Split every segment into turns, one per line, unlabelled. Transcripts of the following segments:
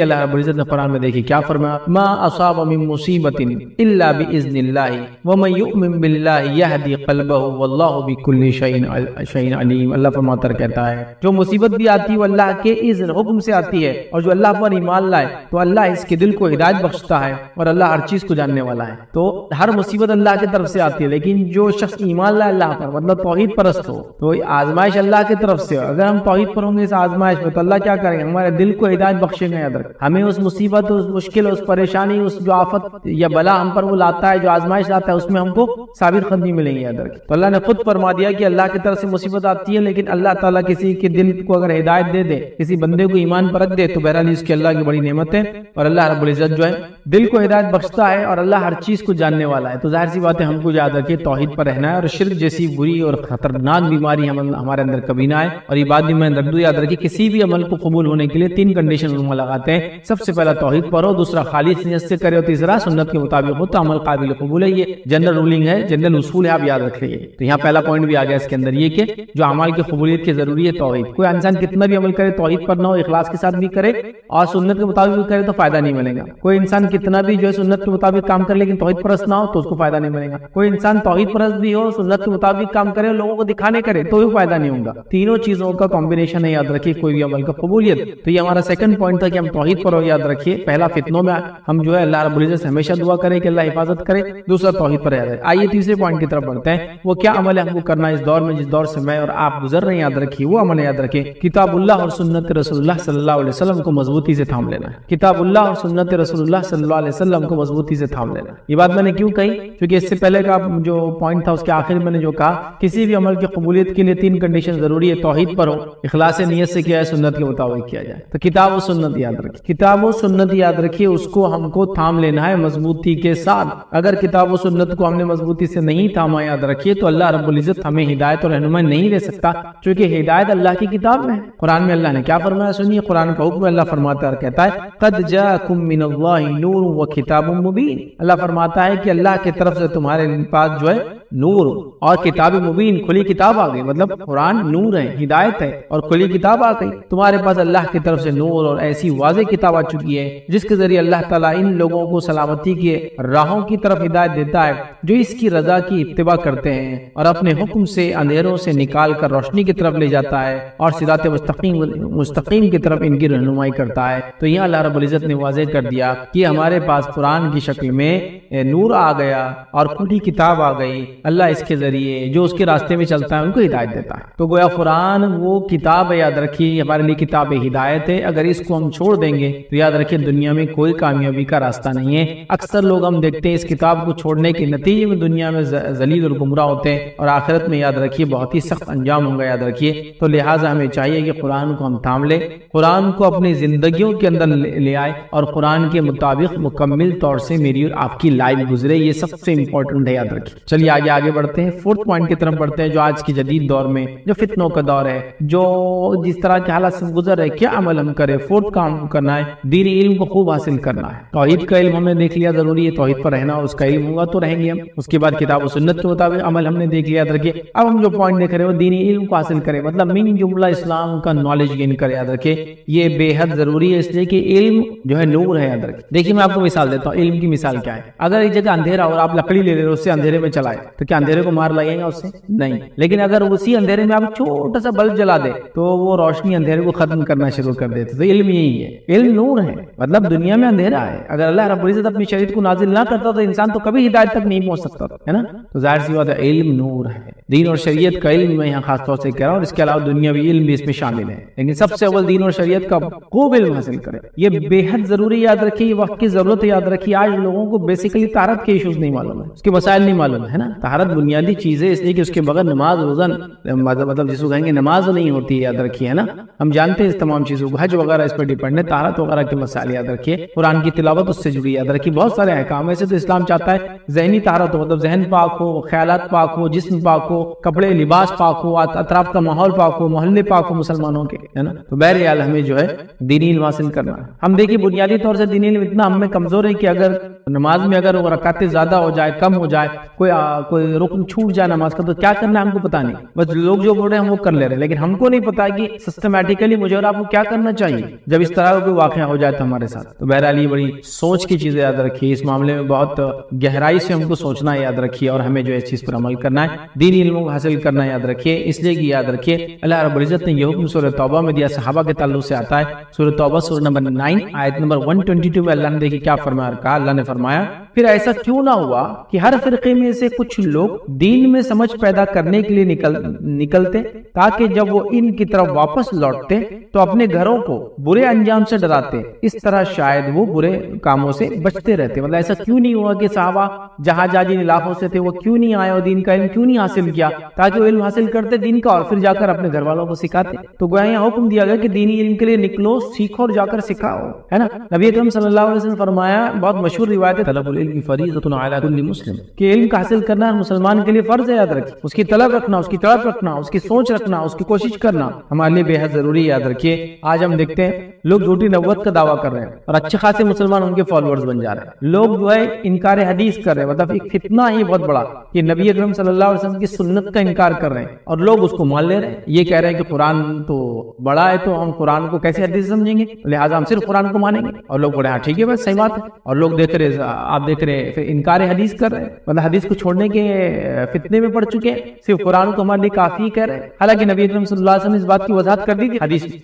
اللہ رب العزت نے قرآن میں دیکھی کیا فرمایا، ما اصاب من مصیبت الا باذن اللہ ومن یؤمن باللہ یہدی قلبہ واللہ بکل شیء علیم۔ اللہ فرماتا ہے، کہتا ہے جو مصیبت بھی آتی ہے وہ اللہ کے اذن حکم سے آتی ہے، اور جو اللہ پر ایمان لائے تو اللہ اس کے دل کو ہدایت بخشتا ہے، اور اللہ ہر چیز کو جاننے والا ہے۔ تو ہر مصیبت اللہ کی طرف سے آتی ہے، لیکن جو شخص ایمان لائے اللہ پر، مطلب توحید پرست ہو، تو آزمائش اللہ کی طرف سے۔ اگر ہم توحید پر ہوں گے اس آزمائش میں تو اللہ کیا کریں گے، ہمارے دل کو ہدایت بخشیں گے۔ یاد رکھ، ہمیں اس مصیبت، اس مشکل، اس پریشانی، اس جو آفت یا بلا ہم پر وہ لاتا ہے، جو آزمائش لاتا ہے، اس میں ہم کو ثابت قدمی ملیں گے۔ یاد رکھ، تو اللہ نے خود فرما دیا کہ اللہ کی طرف سے مصیبت آتی ہے، لیکن اللہ تعالیٰ کسی کے دل کو اگر ہدایت دے دے، کسی بندے کو ایمان پر رکھ دے، تو بہرحال اس کی اللہ کی بڑی نعمت ہے، اور اللہ رب العزت جو ہے دل کو ہدایت بخشتا ہے، اور اللہ ہر چیز کو جاننے والا ہے۔ تو ظاہر سی بات ہے ہم کو یاد رکھیے توحید پر رہنا ہے، اور شرک جیسی بری اور خطرناک بیماری ہمارے اندر کبھی نہ آئے۔ اور یہ بات بھی میں رکھ دوں، یاد رکھیے کسی بھی عمل کو قبول ہونے کے لیے 3 کنڈیشن ہم لگاتے ہیں۔ سب سے پہلا توحید پر ہو، دوسرا خالص نیت سے کرے، اور تیسرا سنت کے مطابق ہو تو عمل قابل قبول ہے۔ یہ جنرل رولنگ ہے، جنرل اصول ہے، آپ یاد رکھ لیجیے۔ تو یہاں پہلا پوائنٹ بھی آ گیا اس کے اندر، یہ کہ جو اعمال کی قبولیت کی ضروری ہے توحید۔ کوئی انسان کتنا بھی عمل کرے توحید پر نہ ہو، اخلاص کے ساتھ بھی کرے اور سنت کے مطابق بھی کرے تو فائدہ نہیں ملے گا۔ کوئی انسان کتنا بھی جو ہے سنت کے مطابق کام کرے لیکن توحید پرست نہ ہو تو اس کو فائدہ نہیں ملے گا۔ کوئی انسان توحید پرست بھی ہو، سنت کے مطابق کام کرے، لوگوں کو دکھانے کرے تو بھی فائدہ نہیں ہوگا۔ تینوں چیزوں کا کمبینیشن ہے، یاد رکھیے، کوئی بھی عمل کا قبولیت۔ تو یہ ہمارا سیکنڈ پوائنٹ تھا کہ ہم توحید پر ہو، یاد رکھیے۔ پہلا فتنوں میں ہم جو ہے اللہ رب العزت سے ہمیشہ دعا کریں کہ اللہ حفاظت کرے، دوسرا توحید پر رہے۔ آئیے تیسرے پوائنٹ کی طرف بڑھتے ہیں، وہ کیا عمل ہے ہم کو کرنا اس دور میں، جس دور سے میں اور آپ گزر رہے ہیں۔ یاد رکھیے وہ عمل، یاد رکھیے کتاب اللہ اور سنت رسول اللہ صلی اللہ علیہ وسلم کو مضبوطی سے تھام لینا ہے۔ کتاب اللہ اور سنت رسول اللہ صلی اللہ علیہ وسلم کو مضبوطی سے تھام لینا ہے۔ یہ بات میں نے کیوں کہی؟ کیونکہ اس سے پہلے کا جو پوائنٹ تھا اس کے آخر میں نے جو کہا کسی بھی عمل کی قبولیت کے لیے 3 کنڈیشن ضروری ہے، توحید پر ہو، اخلاص نیت سے کیا ہے، سنت کے مطابق کیا جائے۔ تو کتاب و سنت یاد رکھیے، کتاب و سنت یاد رکھیے، اس کو ہم کو تھام لینا ہے مضبوطی کے ساتھ۔ اگر کتاب و سنت کو ہم نے مضبوطی سے نہیں تھاما، یاد رکھیے، تو اللہ رب العزت ہمیں ہدایت اور رہنمائی نہیں دے سکتا، چونکہ ہدایت اللہ کی کتاب میں ہے۔ قرآن میں اللہ نے کیا فرمایا سنیے، قرآن کا حکم اللہ فرماتا ہے اور کہتا ہے قد جاءکم من اللہ نور و کتاب مبین۔ اللہ فرماتا ہے کہ اللہ کی طرف سے تمہارے پاس جو ہے نور اور کتاب مبین، کھلی کتاب آ گئی، مطلب قرآن نور ہے، ہدایت ہے اور کھلی کتاب آ گئی تمہارے پاس۔ اللہ کی طرف سے نور اور ایسی واضح کتاب آ چکی ہے جس کے ذریعے اللہ تعالیٰ ان لوگوں کو سلامتی کے راہوں کی طرف ہدایت دیتا ہے جو اس کی رضا کی اتباع کرتے ہیں، اور اپنے حکم سے اندھیروں سے نکال کر روشنی کی طرف لے جاتا ہے، اور صراط مستقیم کی طرف ان کی رہنمائی کرتا ہے۔ تو یہاں اللہ رب العزت نے واضح کر دیا کہ ہمارے پاس قرآن کی شکل میں نور آ گیا اور کھلی کتاب آ گئی۔ اللہ اس کے ذریعے جو اس کے راستے میں چلتا ہے ان کو ہدایت دیتا ہے۔ تو گویا قرآن وہ کتاب ہے، یاد رکھیے، ہمارے لیے کتاب ہدایت ہے۔ اگر اس کو ہم چھوڑ دیں گے تو یاد رکھیے دنیا میں کوئی کامیابی کا راستہ نہیں ہے۔ اکثر لوگ ہم دیکھتے ہیں اس کتاب کو چھوڑنے کے نتیجے میں دنیا میں ذلیل اور گمراہ ہوتے ہیں، اور آخرت میں یاد رکھیے بہت ہی سخت انجام ہوگا۔ یاد رکھیے، تو لہٰذا ہمیں چاہیے کہ قرآن کو ہم تھام لیں، قرآن کو اپنی زندگیوں کے اندر لے آئے، اور قرآن کے مطابق مکمل طور سے میری اور آپ کی لائف گزرے۔ یہ سب سے امپورٹنٹ ہے، یاد رکھیے۔ چلیے آگے بڑھتے ہیں، 4تھ پوائنٹ کی طرف بڑھتے ہیں، جو آج کی جدید دور میں جو فتنوں کا دور ہے، جو جس طرح کے حالات سے گزر رہے، کیا عمل ہم کریں؟ 4تھ کام کرنا ہے، دینی علم کو خوب حاصل کرنا ہے۔ توحید کا علم ہم نے دیکھ لیا، ضروری ہے توحید پر رہنا، اس کا علم ہوگا تو رہیں گے ہم۔ اس کے بعد کتاب و سنت کے مطابق عمل ہم نے دیکھ لیا، یاد رکھیے۔ اب ہم جو پوائنٹ دیکھ رہے ہیں وہ دینی علم کو حاصل کریں، مطلب من جملہ اسلام کا نالج گین کریں۔ یاد رکھیے یہ بے حد ضروری ہے، اس لیے کہ علم جو ہے نور ہے۔ یاد رکھیے، دیکھیے میں آپ کو مثال دیتا ہوں، علم کی مثال کیا ہے۔ اگر ایک جگہ اندھیرا اور آپ لکڑی لے رہے ہو، اس سے اندھیرے میں چلائے تو کیا اندھیرے کو مار لگے گا اس سے؟ نہیں۔ لیکن اگر اسی اندھیرے میں آپ چھوٹا سا بلب جلا دے تو وہ روشنی اندھیرے کو ختم کرنا شروع کر دیتے۔ تو علم یہی ہے، علم نور ہے، مطلب دنیا میں اندھیرا ہے۔ اگر اللہ رب العزت اپنی شریعت کو نازل نہ کرتا تو انسان تو کبھی ہدایت تک نہیں پہنچ سکتا، ہے نا۔ تو ظاہر سی بات ہے علم نور ہے، دین اور شریعت کا علم میں یہاں خاص طور سے کہہ رہا ہوں، اور اس کے علاوہ دنیاوی علم بھی اس میں شامل ہے، لیکن سب سے اول دین اور شریعت کا خوب علم حاصل کرے۔ یہ بے حد ضروری، یاد رکھیے، یہ وقت کی ضرورت ہے۔ یاد رکھیے آج لوگوں کو بیسیکلی طہارت کے ایشوز نہیں معلوم ہے، اس کے مسائل نہیں معلوم ہے نا۔ طہارت بنیادی چیز ہے، اس لیے کہ اس کے بغیر نماز روزہ مطلب جس کو کہیں گے نماز نہیں ہوتی ہے، یاد رکھیے، ہے نا۔ ہم جانتے ہیں اس تمام چیزوں کو، حج وغیرہ اس پر ڈیپینڈ ہے، طہارت وغیرہ کے مسائل یاد رکھیے، قرآن کی تلاوت اس سے جڑی، یاد رکھیے بہت سارے احکام ایسے۔ تو اسلام چاہتا ہے ذہنی طہارت ہو، مطلب ذہن پاک ہو، خیالات پاک ہو، جسم پاک ہو، کپڑے لباس پاک ہو، اطراف کا ماحول پاک ہو، محلے پاک ہو مسلمانوں کے، ہے نا۔ تو بہرحال ہمیں جو ہے دینی علم حاصل کرنا ہے۔ ہم دیکھیے بنیادی طور سے دینی علم اتنا ہم میں کمزور ہے کہ اگر نماز میں اگر رکعتیں زیادہ ہو جائے، کم ہو جائے، کوئی رکن چھوٹ جائے نماز کا، تو کیا کرنا ہے ہم کو پتا نہیں، بس لوگ جو بول رہے ہیں ہم وہ کر لے رہے ہیں، لیکن ہم کو نہیں پتا کہ سسٹمیٹیکلی مجھے اور آپ کو کیا کرنا چاہیے۔ جب اس طرح کا کوئی واقعہ ہو جائے تو ہمارے ساتھ. تو بہرحال یہ بڑی سوچ کی چیزیں یاد رکھیے، اس معاملے میں بہت گہرائی سے ہم کو سوچنا یاد رکھیے اور ہمیں جو ہے اس چیز پر عمل کرنا ہے، دینی علموں کو حاصل کرنا یاد رکھیے. اس لیے کہ یاد رکھیے اللہ رب العزت نے یہ حکم سورہ توبہ میں دیا، صحابہ کے تعلق سے آتا ہے. سورہ توبہ سورہ نمبر 9 آیت نمبر 122 میں اللہ نے دیکھی کیا فرمایا، کہا اللہ نے فرمایا پھر ایسا کیوں نہ ہوا کہ ہر فرقے میں سے کچھ لوگ دین میں سمجھ پیدا کرنے کے لیے نکلتے تاکہ جب وہ ان کی طرف واپس لوٹتے تو اپنے گھروں کو برے انجام سے ڈراتے، اس طرح شاید وہ برے کاموں سے بچتے رہتے. مطلب ایسا کیوں نہیں ہوا کہ صحابہ جہاں جن علاقوں سے تھے وہ کیوں نہیں آئے اور دین کا علم کیوں نہیں حاصل کیا، تاکہ وہ علم حاصل کرتے دین کا اور پھر جا کر اپنے گھر والوں کو سکھاتے. تو گویا یہاں حکم دیا گیا کہ دینی علم کے لیے نکلو، سیکھو اور جا کر سکھاؤ، ہے نا. نبی اکرم صلی اللہ علیہ وسلم فرمایا، بہت مشہور روایت ہے، طلب العلم فریضۃ علی کل مسلم، کہ علم کا حاصل کرنا ہر مسلمان کے لیے فرض ہے. یاد رکھیے اس کی طلب رکھنا، اس کی تڑپ رکھنا، اس کی سوچ رکھنا، اس کی کوشش کرنا ہمارے لیے بے حد ضروری ہے. یاد رکھیے آج ہم دیکھتے ہیں لوگ جھوٹی نبوت کا دعویٰ کر رہے ہیں اور اچھے خاصے مسلمان ان کے فالوورز بن جا رہے ہیں. لوگ جو ہے انکار حدیث کر رہے ہیں، مطلب ایک فتنہ ہی بہت بڑا کہ نبی اکرم صلی اللہ علیہ وسلم کی سنت کا انکار کر رہے ہیں اور لوگ اس کو مان لے رہے ہیں. یہ کہہ رہے ہیں کہ قرآن تو بڑا ہے تو ہم قرآن کو کیسے حدیث سمجھیں گے، لہٰذا ہم صرف قرآن کو مانیں گے. اور لوگ بڑے ہاں ٹھیک ہے بس صحیح بات ہے. اور لوگ دیکھ رہے، آپ دیکھ رہے پھر انکار حدیث کر رہے ہیں، مطلب حدیث کو چھوڑنے کے فتنے میں پڑ چکے ہیں، صرف قرآن کو ہمارے لیے کافی کہہ رہے ہیں. حالانکہ نبی اکرم صلی اللہ علیہ وسلم نے اس بات کی وضاحت کر دی تھی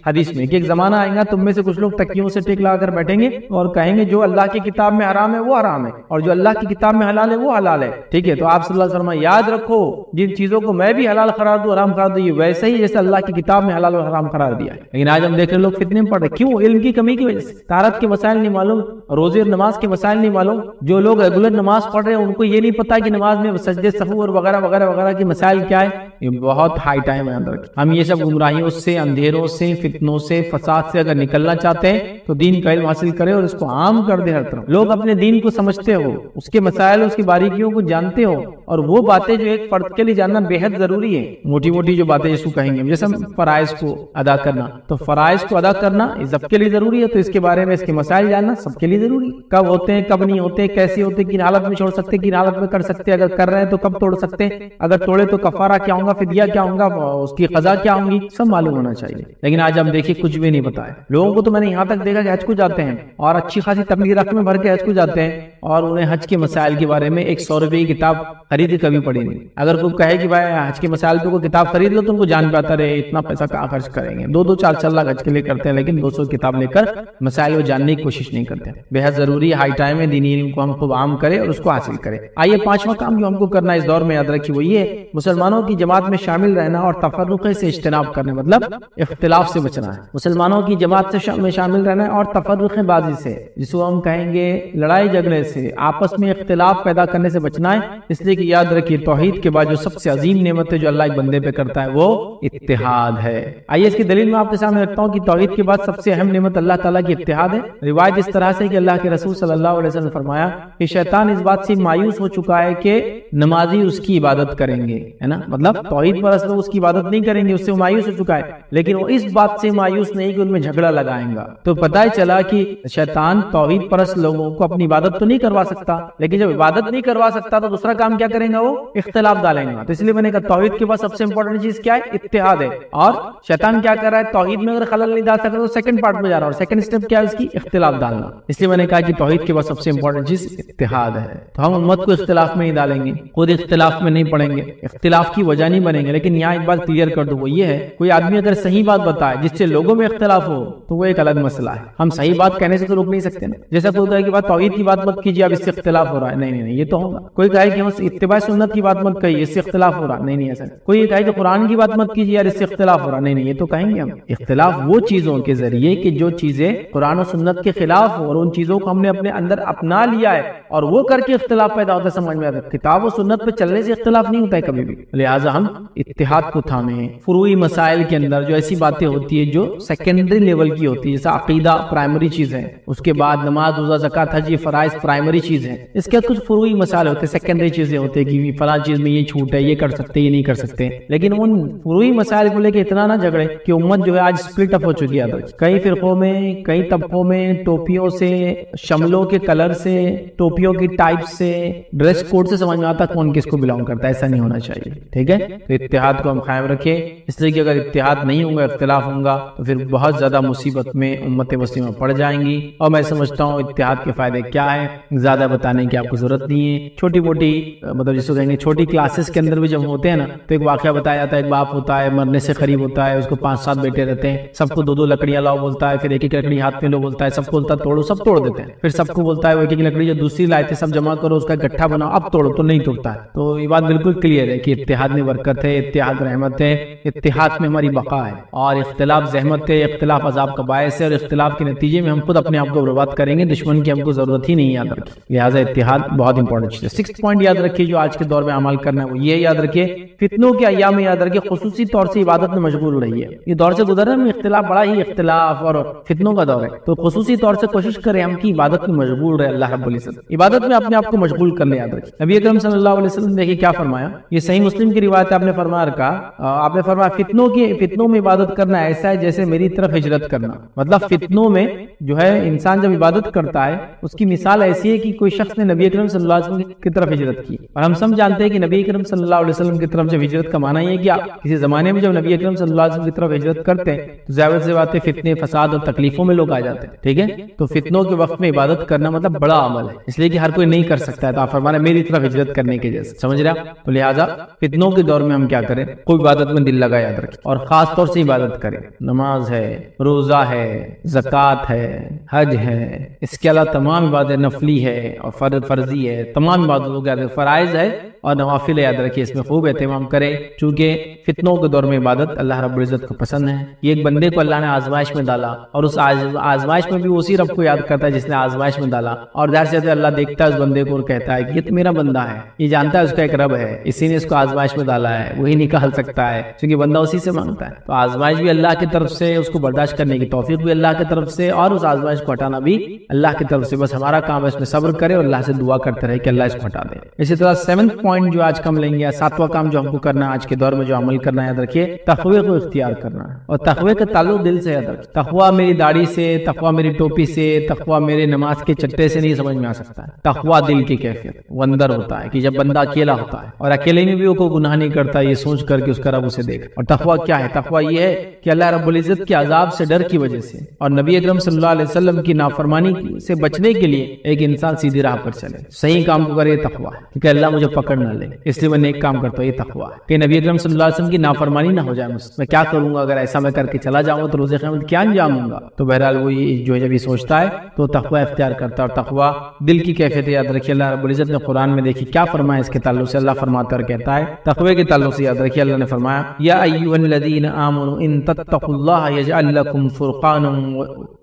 حدیث میں کہ ایک زمانہ آئے گا تم میں سے کچھ لوگ تکیوں سے ٹیک لگا کر بیٹھیں گے اور کہیں گے جو اللہ کی کتاب میں حرام ہے وہ حرام ہے اور جو اللہ کی کتاب میں حلال ہے وہ حلال ہے. ٹھیک ہے، تو آپ صلی اللہ علیہ وسلم یاد رکھو جن چیزوں کو میں بھی حلال قرار دوں حرام قرار دوں یہ ویسے ہی جیسے اللہ کی کتاب میں حلال اور حرام قرار دیا ہے. لیکن آج ہم دیکھ رہے لوگ فتنے میں پڑ رہے، کیوں؟ علم کی کمی کی وجہ سے. طہارت کے مسائل نہیں معلوم، روزے اور نماز کے مسائل نہیں معلوم. جو لوگ ریگولر نماز پڑھ رہے ہیں ان کو یہ نہیں پتا کہ نماز میں سجدے سہو اور وغیرہ وغیرہ وغیرہ کے مسائل کیا ہے. یہ بہت ہائی ٹائم ہے. ہم یہ سب گمراہیوں سے، اندھیروں سے، فتنوں سے، فساد سے اگر نکلنا چاہتے ہیں تو دین کا علم حاصل کرے اور اس کو عام کر دے. ہر طرف لوگ اپنے دین کو سمجھتے ہو، اس کے مسائل اس کی باریکیوں کو جانتے ہو، اور وہ باتیں جو ایک فرد کے لیے جاننا بے حد ضروری ہے. موٹی موٹی جو باتیں جس کو کہیں گے جیسے فرائض کو ادا کرنا، تو فرائض کو ادا کرنا سب کے لیے ضروری ہے. تو اس کے بارے میں اس کے مسائل جاننا سب کے لیے ضروری ہے. کب ہوتے ہیں، کب نہیں ہوتے، کیسے ہوتے، کن حالت میں چھوڑ سکتے، کن حالت میں کر سکتے، اگر کر رہے ہیں تو کب توڑ سکتے، اگر توڑے تو کفارہ کیا ہوگا، فدیہ کیا ہوگا، اس کی قضا کیا ہوں گی، سب معلوم ہونا چاہیے. لیکن آج ہم دیکھیے کچھ بھی نہیں پتا ہے لوگوں کو. تو میں نے یہاں تک دیکھا کہ حج کو جاتے ہیں اور اچھی خاصی تبلیغ رقم بھر کے حج کو جاتے ہیں اور انہیں حج کے مسائل کے بارے میں 100 روپے کی کتاب خرید کبھی پڑھی نہیں. اگر کوئی کہے کہ بھائی حج کے مسائل پہ کوئی کتاب خرید لو تو ان کو جان پہ آتا رہے اتنا پیسہ کہاں خرچ کریں گے. 2-2 4 لاکھ حج کے لیے کرتے ہیں لیکن 200 کتاب لے کر مسائل کو جاننے کی کوشش نہیں کرتے. بے حد ضروری ہائی ٹائم ہے دینی علم کو ہم خوب عام کرے اور اس کو حاصل کرے. آئیے 5واں کام جو ہم کو کرنا ہے اس دور میں یاد رکھیے وہ یہ مسلمانوں کی جماعت میں شامل رہنا اور تفرقے سے اجتناب کرنا، مطلب اختلاف سے بچنا ہے. مسلمانوں کی جماعت میں شامل رہنا ہے اور تفرقے بازی سے، جس کو ہم کہیں گے لڑائی جھگڑے سے، آپس میں اختلاف پیدا کرنے سے بچنا ہے. اس لیے کہ یاد رکھیے توحید کے بعد جو سب سے عظیم نعمت ہے جو اللہ ایک بندے پہ کرتا ہے وہ اتحاد ہے. آئیے اس کی دلیل میں آپ کے سامنے رکھتا ہوں کہ توحید کے بعد سب سے اہم نعمت اللہ تعالیٰ کی اتحاد ہے. روایت اس طرح سے کہ اللہ کے رسول صلی اللہ علیہ وسلم نے فرمایا کہ شیطان اس بات سے مایوس ہو چکا ہے کہ نمازی اس کی عبادت کریں گے، ہے نا، مطلب توحید پرست لوگ اس کی عبادت نہیں کریں گے، اس سے وہ مایوس ہو چکا ہے. لیکن وہ اس بات سے مایوس نہیں کہ ان میں جھگڑا لگائیں گا. تو پتہ ہی چلا کہ شیطان توحید پرست لوگوں کو اپنی عبادت تو نہیں کروا سکتا، لیکن جب عبادت نہیں کروا سکتا تو دوسرا کام کیا کریں گا، وہ اختلاف ڈالیں گا. تو اس لیے میں نے کہا توحید کے بعد سب سے امپورٹنٹ چیز کیا ہے، اتحاد ہے. اور شیطان کیا کر رہا ہے، توحید میں اگر خلل نہیں ڈال سکتا تو سیکنڈ پارٹ میں جا رہا ہے اور سیکنڈ اسٹیپ کیا ہے، اس کی اختلاف ڈالنا. اس لیے میں نے کہا کہ توحید کے بعد سب سے امپورٹنٹ چیز اتحاد ہے. تو ہم امت کو اختلاف میں نہیں ڈالیں گے، خود اختلاف میں نہیں پڑیں گے، اختلاف کی وجہ نہیں بنیں گے. لیکن یہاں ایک بات کلیئر کر دوں وہ یہ ہے، کوئی آدمی اگر صحیح بات بتائے جس سے لوگوں میں اختلاف ہو تو وہ ایک الگ مسئلہ ہے. ہم صحیح بات کہنے سے تو روک نہیں سکتے نا. جیسا کوئی کہے کہ بات توحید کی بات مت کیجیے اب اس سے اختلاف ہو رہا ہے، نہیں یہ تو ہوگا. کوئی کہے کہ ہم اتباع سنت کی بات مت کہیے اس سے اختلاف ہو رہا، نہیں ایسا. کوئی یہ کہے کہ قرآن کی بات مت کیجیے یار اس سے اختلاف ہو رہا، نہیں یہ تو کہیں گے ہم. اختلاف وہ چیزوں کے ذریعے کہ جو چیزیں قرآن و سنت کے خلاف ہو اور ان چیزوں کو ہم نے اپنے اندر اپنا لیا ہے اور وہ کر کے اختلاف پیدا ہوتا ہے. سمجھ میں آتا ہے کتاب و سنت پہ چلنے سے اختلاف نہیں ہوتا ہے کبھی بھی. لہٰذا ہم اتحاد کو تھامیں. فروعی مسائل کے اندر جو ایسی باتیں ہوتی ہے جو سیکنڈری لیول کی ہوتی ہے، جیسا عقیدہ پرائمری چیز ہے، اس کے بعد نماز روزہ زکات حج یہ فرائض پرائمری چیز ہے. اس کے کچھ فروعی مسائل ہوتے ہیں، سیکنڈری چیزیں ہوتی ہیں کہ فلاں چیز میں یہ چھوٹ ہے، یہ کر سکتے یہ نہیں کر سکتے. لیکن ان فروعی مسائل کو لے کے اتنا نہ جھگڑے کہ امت جو ہے آج سپلٹ اپ ہو چکی ہے. کئی فرقوں میں، کئی طبقوں میں، ٹوپیوں سے، شملوں کے کلر سے، ٹوپیوں کی ٹائپ سے، ڈریس کوڈ سے سمجھ میں آتا کون کس کو بلانگ کرتا ہے. ایسا نہیں ہونا چاہیے. ٹھیک ہے، تو اتحاد کو ہم قائم رکھیں، اس لیے کہ اگر اتحاد نہیں ہوگا، اختلاف ہوگا تو پھر بہت زیادہ مصیبت میں امت مسلمہ پڑ جائیں گی۔ اور میں سمجھتا ہوں اتحاد کے فائدے کیا ہیں زیادہ بتانے کی آپ کو ضرورت نہیں ہے۔ چھوٹی موٹی مطلب جس کو کہیں گے چھوٹی کلاسز کے اندر بھی جب ہوتے ہیں نا تو ایک واقعہ بتایا جاتا ہے، ایک باپ ہوتا ہے مرنے سے قریب ہوتا ہے، اس کو 5-7 بیٹے رہتے ہیں، سب کو 2-2 لکڑیاں لاؤ بولتا ہے، پھر ایک ایک لکڑی ہاتھ میں لو بولتا ہے، سب کو بولتا ہے توڑو، سب توڑ دیتے ہیں، پھر سب کو بولتا ہے وہ ایک ایک لکڑی جو دوسری لائے تھے سب جمع کرو، اس کا گٹھا بناؤ، اب توڑو، تو نہیں توڑتا ہے۔ تو یہ بات بالکل کلیئر ہے کہ اتحاد میں برکت ہے، اتحاد رحمت ہے، اتحاد میں ہماری بقا ہے، اور اختلاف زحمت ہے، اختلاف عذاب کا باعث ہے، اور اختلاف کے نتیجے میں ہم خود اپنے آپ کو برباد کریں گے، دشمن کی ہم کو ضرورت ہی نہیں یاد رکھیں، لہٰذا اتحاد بہت امپورٹنٹ چیز ہے۔ 6 پوائنٹ یاد رکھیے جو آج کے دور میں عمل کرنا ہے وہ یہ یاد رکھیے، فتنوں کے ایام میں یاد رکھیے خصوصی طور سے عبادت میں مشغول رہیے۔ یہ دور سے گزر رہا ہے، اختلاف بڑا ہی اختلاف اور فتنوں کا دور ہے، تو خصوصی طور سے کوشش کریں ہم کی عبادت میں مشغول رہے، اللہ رب العزت عبادت میں اپنے آپ کو مشغول کر لیں، یاد رکھیے۔ نبی اکرم صلی اللہ علیہ وسلم دیکھیے کیا فرمایا، یہ صحیح مسلم کی روایت آپ نے فرمایا رکھا، آپ نے فرمایا فتنوں میں عبادت کرنا ایسا ہے جیسے میری طرف ہجرت کرنا، مطلب فتنوں میں جو ہے انسان جب عبادت کرتا ہے اس کی مثال ایسی ہے کہ کوئی شخص نے نبی اکرم صلی اللہ علیہ وسلم کی طرف ہجرت کی، اور ہم سب جانتے ہیں کہ نبی اکرم صلی اللہ علیہ وسلم کی طرف جب ہجرت کا معنی یہ کیا، کسی زمانے میں جب نبی اکرم صلی اللہ علیہ وسلم کی طرف ہجرت کرتے ہیں تو ظاہر سی بات ہے فتنے فساد اور تکلیفوں میں لوگ آ جاتے ہیں، ٹھیک ہے، تو فتنوں کے وقت میں عبادت کرنا مطلب بڑا عمل ہے، اس لیے کہ ہر کوئی نہیں کر سکتا ہے، تو آپ فرمانا میری طرف ہجرت کرنے کے جیسے، سمجھ رہے ہیں؟ تو لہٰذا فتنوں کے دور میں ہم کیا کریں، کوئی عبادت میں دل لگا یاد رکھیں، اور خاص طور سے عبادت کریں، نماز ہے، روزہ ہے، زکوٰۃ ہے، حج ہے، اس کے علاوہ تمام عبادت نفلی ہے اور فرضی ہے، تمام عبادتوں کے فرائض ہے اور نوافل یاد رکھیے، اس میں خوب اہتمام کریں، چونکہ فتنوں کے دور میں عبادت اللہ رب العزت کو پسند ہے۔ یہ ایک بندے کو اللہ نے آزمائش میں ڈالا، اور اس آزمائش میں بھی اسی رب کو یاد کرتا ہے جس نے آزمائش میں ڈالا، اور ظاہر سے اللہ دیکھتا ہے اس بندے کو اور کہتا ہے کہ یہ تو میرا بندہ ہے، یہ جانتا ہے اس کا ایک رب ہے، اسی نے اس کو آزمائش میں ڈالا ہے، وہی نکال سکتا ہے کیونکہ بندہ اسی سے مانگتا ہے۔ تو آزمائش بھی اللہ کی طرف سے، اس کو برداشت کرنے کی توفیق بھی اللہ کی طرف سے، اور اس آزمائش کو ہٹانا بھی اللہ کی طرف سے، بس ہمارا کام ہے اس میں صبر کرے اور اللہ سے دعا کرتے رہے کہ اللہ اس کو ہٹا دے۔ اسی طرح 7 پوائنٹ جو آج کم لیں گے، 7واں کام جو ہم کو کرنا ہے آج کے دور میں جو عمل کرنا ہے، یاد رکھیے تقوی کو اختیار کرنا ہے، اور تقوی کا تعلق دل سے، یاد رکھیے تقوی میری داڑھی سے، تقوی میری ٹوپی سے، تقوی میرے نماز کے چٹے سے نہیں سمجھ میں آ سکتا ہے، تقوی دل کی کیفیت وہ اندر ہوتا ہے کہ جب بندہ اکیلا ہوتا ہے اور اکیلے میں بھی وہ کوئی گناہ نہیں کرتا، یہ سوچ کر کہ اس کا رب اسے دیکھ۔ اور تقوی کیا ہے؟ تقوی یہ ہے کہ اللہ رب العزت کے عذاب سے ڈر کی وجہ سے اور نبی اکرم صلی اللہ علیہ وسلم کی نافرمانی سے بچنے کے لیے ایک انسان سیدھی راہ پر چلے، صحیح کام کو کرے، یہ تقوی ہے کہ اللہ مجھے پکڑ نہ لے اس لیے میں نیک کام کرتا ہوں، یہ تقوی ہے کہ نبی اکرم صلی اللہ علیہ وسلم کی نافرمانی نہ ہو جائے مجھ سے، میں کیا کروں گا اگر ایسا میں کر کے چلا جاؤں تو روز قیامت کیا انجام ہوں گا۔ تو بہرحال وہ جو ہے جب یہ سوچتا ہے تو تقوی اختیار کرتا ہے، اور تقوی دل کی کیفیت یاد رکھیے۔ اللہ رب العزت نے قرآن میں دیکھیے کیا فرمایا اس کے تعلق سے، اللہ فرماتا ہے اور کہتا ہے تقوی کے تعلق سے یاد رکھیے، اللہ نے فرمایا یا ایھا الذین آمنوا ان تتقوا اللہ یجعل لکم فرقانا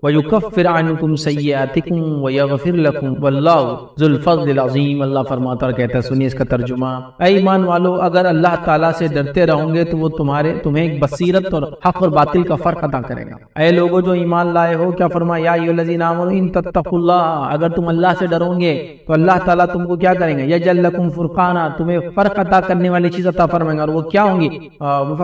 ویکفر عنکم سیئاتکم ویغفر لکم واللہ ذو الفضل العظیم۔ اللہ فرماتا اور کہتا ہے، سنیے اس کا ترجمہ، اے ایمان والو اگر اللہ تعالیٰ سے ڈرتے رہو گے تو وہ تمہیں ایک بصیرت اور حق اور باطل کا فرق عطا کرے گا۔ اے لوگوں جو ایمان لائے ہو، کیا فرمایا یا ایھا الذین آمنوا ان تتقوا اللہ، اگر تم اللہ سے ڈرو گے تو اللہ تعالیٰ تم کو کیا کریں گے، یجعل لکم فرقانا، تمہیں فرق عطا کرنے والی چیز عطا فرمائیں گے، اور وہ کیا ہوں گی،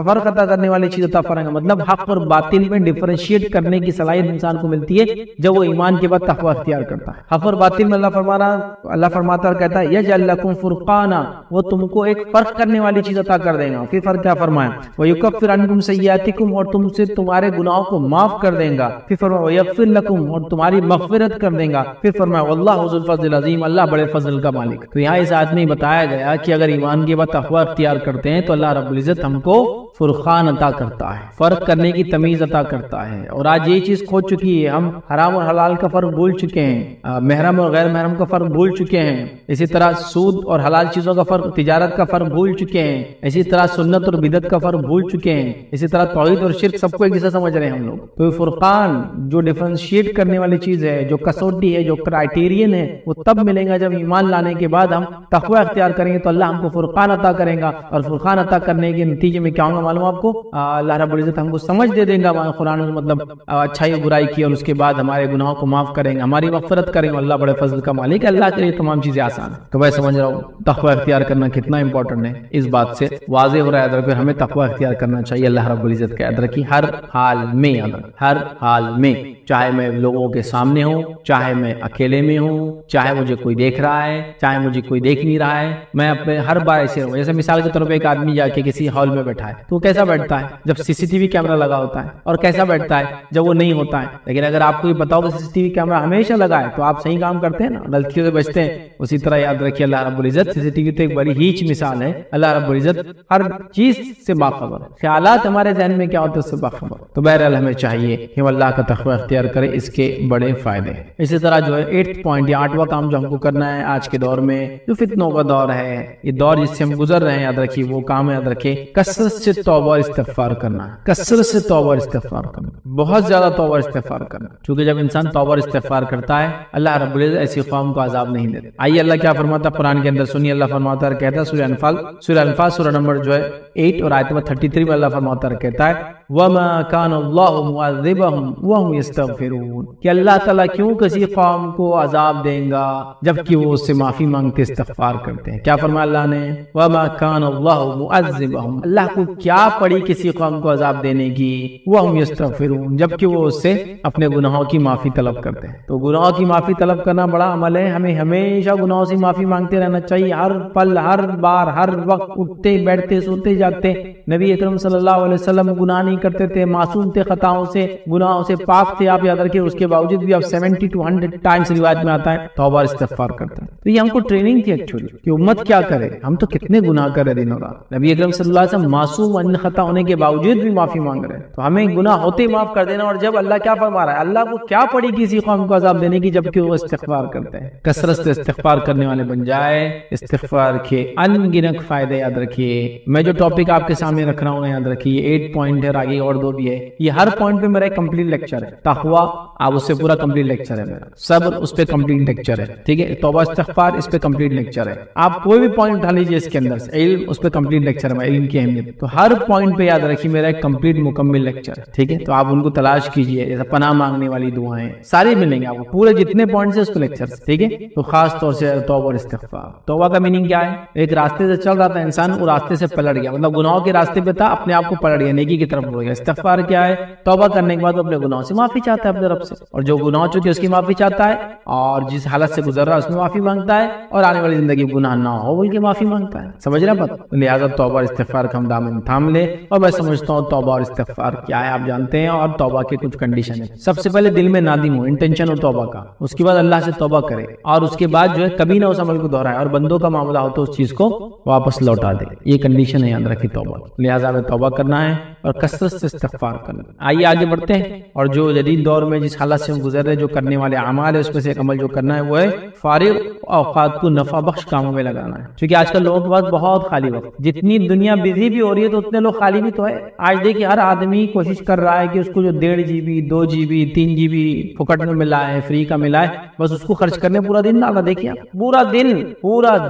فرق عطا کرنے والی چیز عطا فرمائیں گے، مطلب حق اور باطل میں ڈیفرینشیٹ کرنے کی صلاحیت انسان کو ملتی ہے جب وہ ایمان کے بعد تقوی اختیار کرتا ہے۔ حق اور باطل میں اللہ فرماتا اور کہتا ہے یجعل لکم فرقانا، وہ تم کو ایک فرق کرنے والی چیز عطا کر دے گا۔ پھر فرق کیا فرمایا، ویکفر عنکم سیئاتکم، اور تم سے تمہارے گناہوں کو معاف کر دے گا۔ پھر فرمایا ویغفر لکم، اور تمہاری مغفرت کر دے گا۔ پھر فرمایا واللہ ذو الفضل العظیم، اللہ بڑے فضل کا مالک۔ تو یہاں اس آیت میں بتایا گیا کہ اگر ایمان کے بعد تقوی اختیار کرتے ہیں تو اللہ رب العزت ہم کو فرقان عطا کرتا ہے، فرق کرنے کی تمیز عطا کرتا ہے۔ اور آج یہ چیز کھو چکی ہے، ہم حرام اور حلال کا فرق بھول چکے ہیں، محرم اور غیر محرم کا فرق بھول چکے ہیں، اسی طرح سود اور حلال چیزوں کا فرق، تجارت کا فرق بھول چکے ہیں، اسی طرح سنت اور بدعت کا فرق بھول چکے ہیں، اسی طرح توحید اور شرک سب کو ایک جیسا سمجھ رہے ہیں ہم لوگ۔ تو یہ فرقان جو ڈیفرینشیٹ کرنے والی چیز ہے، جو کسوٹی ہے، جو کرائیٹیرین ہے، وہ تب ملے گا جب ایمان لانے کے بعد ہم تقوی اختیار کریں گے تو اللہ ہم کو فرقان عطا کرے گا، اور فرقان عطا کرنے کے نتیجے میں کیا ہوگا معلوم آپ کو، اللہ رب العزت ہم کو سمجھ دے دے گا قرآن مطلب اچھائی اور برائی کی، اور اس کے بعد ہمارے گناہوں کو معاف کریں گے، ہماری مغفرت کریں گے، اللہ بڑے فضل کا مالک ہے، اللہ کے لیے تمام چیزیں آسان ہیں۔ تو میں سمجھ رہا ہوں تقوی اختیار کرنا کتنا امپورٹنٹ ہے، اس بات سے واضح ہو رہا ہے کہ ہمیں تقوی اختیار کرنا چاہیے، اللہ رب العزت کا یاد رکھیے ہر حال میں، ہر حال میں، چاہے میں لوگوں کے سامنے ہوں، چاہے میں اکیلے میں ہوں، چاہے مجھے کوئی دیکھ رہا ہے، چاہے مجھے کوئی دیکھ نہیں رہا ہے، میں اپنے ہر بار ایسے رہوں. جیسے مثال کے طور پہ ایک آدمی جا کے کسی ہال میں بیٹھا ہے تو وہ کیسا بیٹھتا ہے جب CCTV کیمرہ لگا ہوتا ہے، اور کیسا بیٹھتا ہے جب وہ نہیں ہوتا ہے. لیکن اگر آپ کو یہ بتاؤ کہ CCTV کیمرہ ہمیشہ لگا ہے تو آپ صحیح کام کرتے ہیں نا، غلطیوں سے بچتے ہیں. اسی طرح یاد رکھیے اللہ رب العزت CCTV تو ایک بڑی ہیچ مثال ہے. اللہ رب العزت ہر چیز سے باخبر ہے، خیالات ہمارے ذہن میں کیا ہوتے ہیں اس سے باخبر. تو بہرحال ہمیں چاہیے کہ ہم اللہ کا تقوی اختیار کریں، اس کے بڑے فائدے. اسی طرح جو ہے 8th پوائنٹ یا 8واں کام جو ہم کو کرنا ہے آج کے دور میں جو فتنوں کا دور ہے، یہ دور جس سے ہم گزر رہے ہیں، یاد رکھیے وہ کام یاد رکھے کثرت سے توبہ اور استغفار کرنا ہے. کثرت سے توبہ اور استغفار کرنا، بہت زیادہ توبہ اور استغفار کرنا، کیونکہ جب انسان توبہ اور استغفار کرتا ہے اللہ رب العزت ایسی قوم کو عذاب نہیں دیتا. آئیے اللہ کیا فرماتا ہے قرآن کے اندر سنیے. اللہ فرماتا ہے، کہتا ہے سورہ انفال سورہ نمبر جو ہے 8 اور آیت نمبر 33 میں اللہ فرماتا ہے، کہتا ہے وَمَا كَانَ اللَّهُ مُعَذِّبَهُمْ وَهُمْ يَسْتَغْفِرُونَ، کہ اللہ تعالیٰ کیوں کسی قوم کو عذاب دیں گا جبکہ وہ اس سے معافی مانگتے استغفار کرتے ہیں. کیا فرمایا اللہ نے؟ وَمَا كَانَ اللَّهُ مُعَذِّبَهُمْ، اللہ کو کیا پڑی کسی قوم کو عذاب دینے کی، وَهُمْ يَسْتَغْفِرُونَ، جبکہ وہ اس سے اپنے گناہوں کی معافی طلب کرتے ہیں. تو گناہوں کی معافی طلب کرنا بڑا عمل ہے، ہمیں ہمیشہ گناہوں سے معافی مانگتے رہنا چاہیے، ہر پل، ہر بار، ہر وقت، اٹھتے بیٹھتے سوتے جاگتے. نبی اکرم صلی اللہ علیہ وسلم گناہ نہیں کرتے تھے، معصوم تھے، خطاؤں سے، گناہوں سے پاک تھے. آپ یاد رکھیں اس کے باوجود بھی آپ 70 to 100 ٹائمز روایت میں آتا ہے توبہ اور استغفار کرتے ہیں. تو یہ ہم کو ٹریننگ تھی ایکچولی کہ امت کیا کرے. ہم تو کتنے گناہ کر رہے دن اور رات. نبی اکرم صلی اللہ علیہ وسلم معصوم ان خطا ہونے کے باوجود بھی معافی مانگ رہے ہیں. تو ہمیں گناہ ہوتے معاف کر دینا. اور جب اللہ کیا فرما رہا ہے، اللہ کو کیا پڑی کسی قوم کو عذاب دینے کی جبکہ وہ استغفار کرتے ہیں. کثرت سے استغفار کرنے والے بن جائے. استغفار کے ان گنت فائدے یاد رکھیے. میں جو ٹاپک آپ کے سامنے رکھ رہا ہوں یاد رکھیے 8 پوائنٹ ہے، آگے اور 2 بھی ہے. یہ ہر پوائنٹ پہ میرا ایک کمپلیٹ لیکچر ہے. تقویٰ آپ اس سے پورا کمپلیٹ لیکچر ہے میرا. صبر اس پہ کمپلیٹ لیکچر ہے، ٹھیک ہے. توبہ استغفار اس پہ کمپلیٹ لیکچر ہے. آپ کوئی بھی پوائنٹ اٹھا لیجیے اس کے اندر سے. علم اس پہ کمپلیٹ لیکچر ہے، علم کی اہمیت. تو ہر پوائنٹ پہ یاد رکھیے میرا ایک کمپلیٹ مکمل لیکچر ہے، ٹھیک ہے. تو آپ ان کو تلاش کیجیے. جیسے پناہ مانگنے والی دعائیں ساری ملیں گے آپ کو، پورے جتنے پوائنٹس ہیں اس کو لیکچر، ٹھیک ہے. تو خاص طور سے توبہ اور استغفار. توبہ کا میننگ کیا ہے؟ ایک راستے سے چل رہا تھا انسان، وہ راستے سے پلٹ گیا، مطلب گناہوں کے راستے پہ تھا، اپنے آپ کو پلٹ گیا، نیکی کی طرف ہو گیا. استغفار کیا ہے؟ توبہ کرنے کے بعد وہ اپنے گناہوں سے معافی چاہتا ہے اپنے رب سے، اور جو گناہ چکے اس کی معافی چاہتا ہے، اور جس حالت سے گزر رہا ہے اس میں معافی مانگتا ہے، اور آنے والی زندگی گناہ نہ ہو بول کے معافی مانگتا ہے. سمجھ رہے بات؟ لہٰذا توبہ اور استغفار کا ہم دامن تھام لے. اور میں سمجھتا ہوں توبہ اور استغفار کیا ہے آپ جانتے ہیں، اور توبہ کے کچھ کنڈیشن ہیں. سب سے پہلے دل میں نادم ہو، انٹینشن ہو توبہ کا. اس کے بعد اللہ سے توبہ کرے، اور اس کے بعد جو ہے کبھی نہ اس عمل کو دہرائے، اور بندوں کا معاملہ ہو تو اس چیز کو واپس لوٹا دے. یہ کنڈیشن ہے یاد رکھیے توبہ. لہٰذا ہمیں توبہ کرنا ہے اور کثرت سے استغفار کرنا. آئیے آگے بڑھتے ہیں. اور جو جدید دور میں جس حالت سے ہم گزر رہے، جو کرنے والے اعمال ہے اس میں سے ایک عمل جو کرنا ہے وہ ہے فارغ اوقات کو نفع بخش کاموں میں لگانا ہے. کیونکہ آج کل لوگوں کے پاس بہت خالی وقت، جتنی دنیا بزی بھی ہو رہی ہے تو اتنے لوگ خالی بھی تو ہے. آج دیکھیے ہر آدمی کوشش کر رہا ہے کہ اس کو جو 1.5 GB 2 GB 3 GB پھکٹ میں ملا ہے، فری کا ملا ہے، بس اس کو خرچ کرنے پورا دن ڈالا. دیکھیے پورا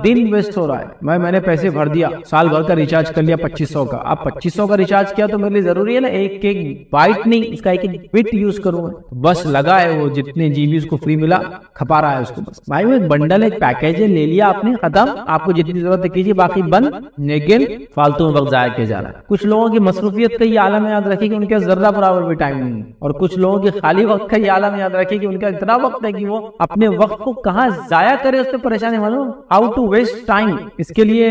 دن ویسٹ ہو رہا ہے. میں نے پیسے بھر دیا، سال بھر کا ریچارج کر لیا 2500 کا. اب 2500 کا ریچارج کیا تو میرے لیے ضروری ہے نا ایک بائٹ نہیں، اس کا ایک بٹ یوز کروں. بس لگا ہے وہ جتنے GB اس کو فری ملا کھپا رہا ہے اس کو. بس بھائی وہ ایک بنڈل ایک پیکیج ہے، لے لیا آپ نے، ختم. آپ کو جتنی ضرورت ہے کیجیے، باقی بند. لیکن فالتو میں وقت ضائع کیا جا رہا ہے. کچھ لوگوں کی مصروفیت کا یہ عالم یاد رکھیے کہ ان کے ذرہ برابر بھی ٹائم نہیں ہے، اور کچھ لوگوں کے خالی وقت کا یہ عالم یاد رکھیے کہ ان کا اتنا وقت ہے کہ وہ اپنے وقت کو کہاں ضائع کرے اس پہ پریشانی معلوم. ہاؤ ٹو ویسٹ ٹائم، اس کے لیے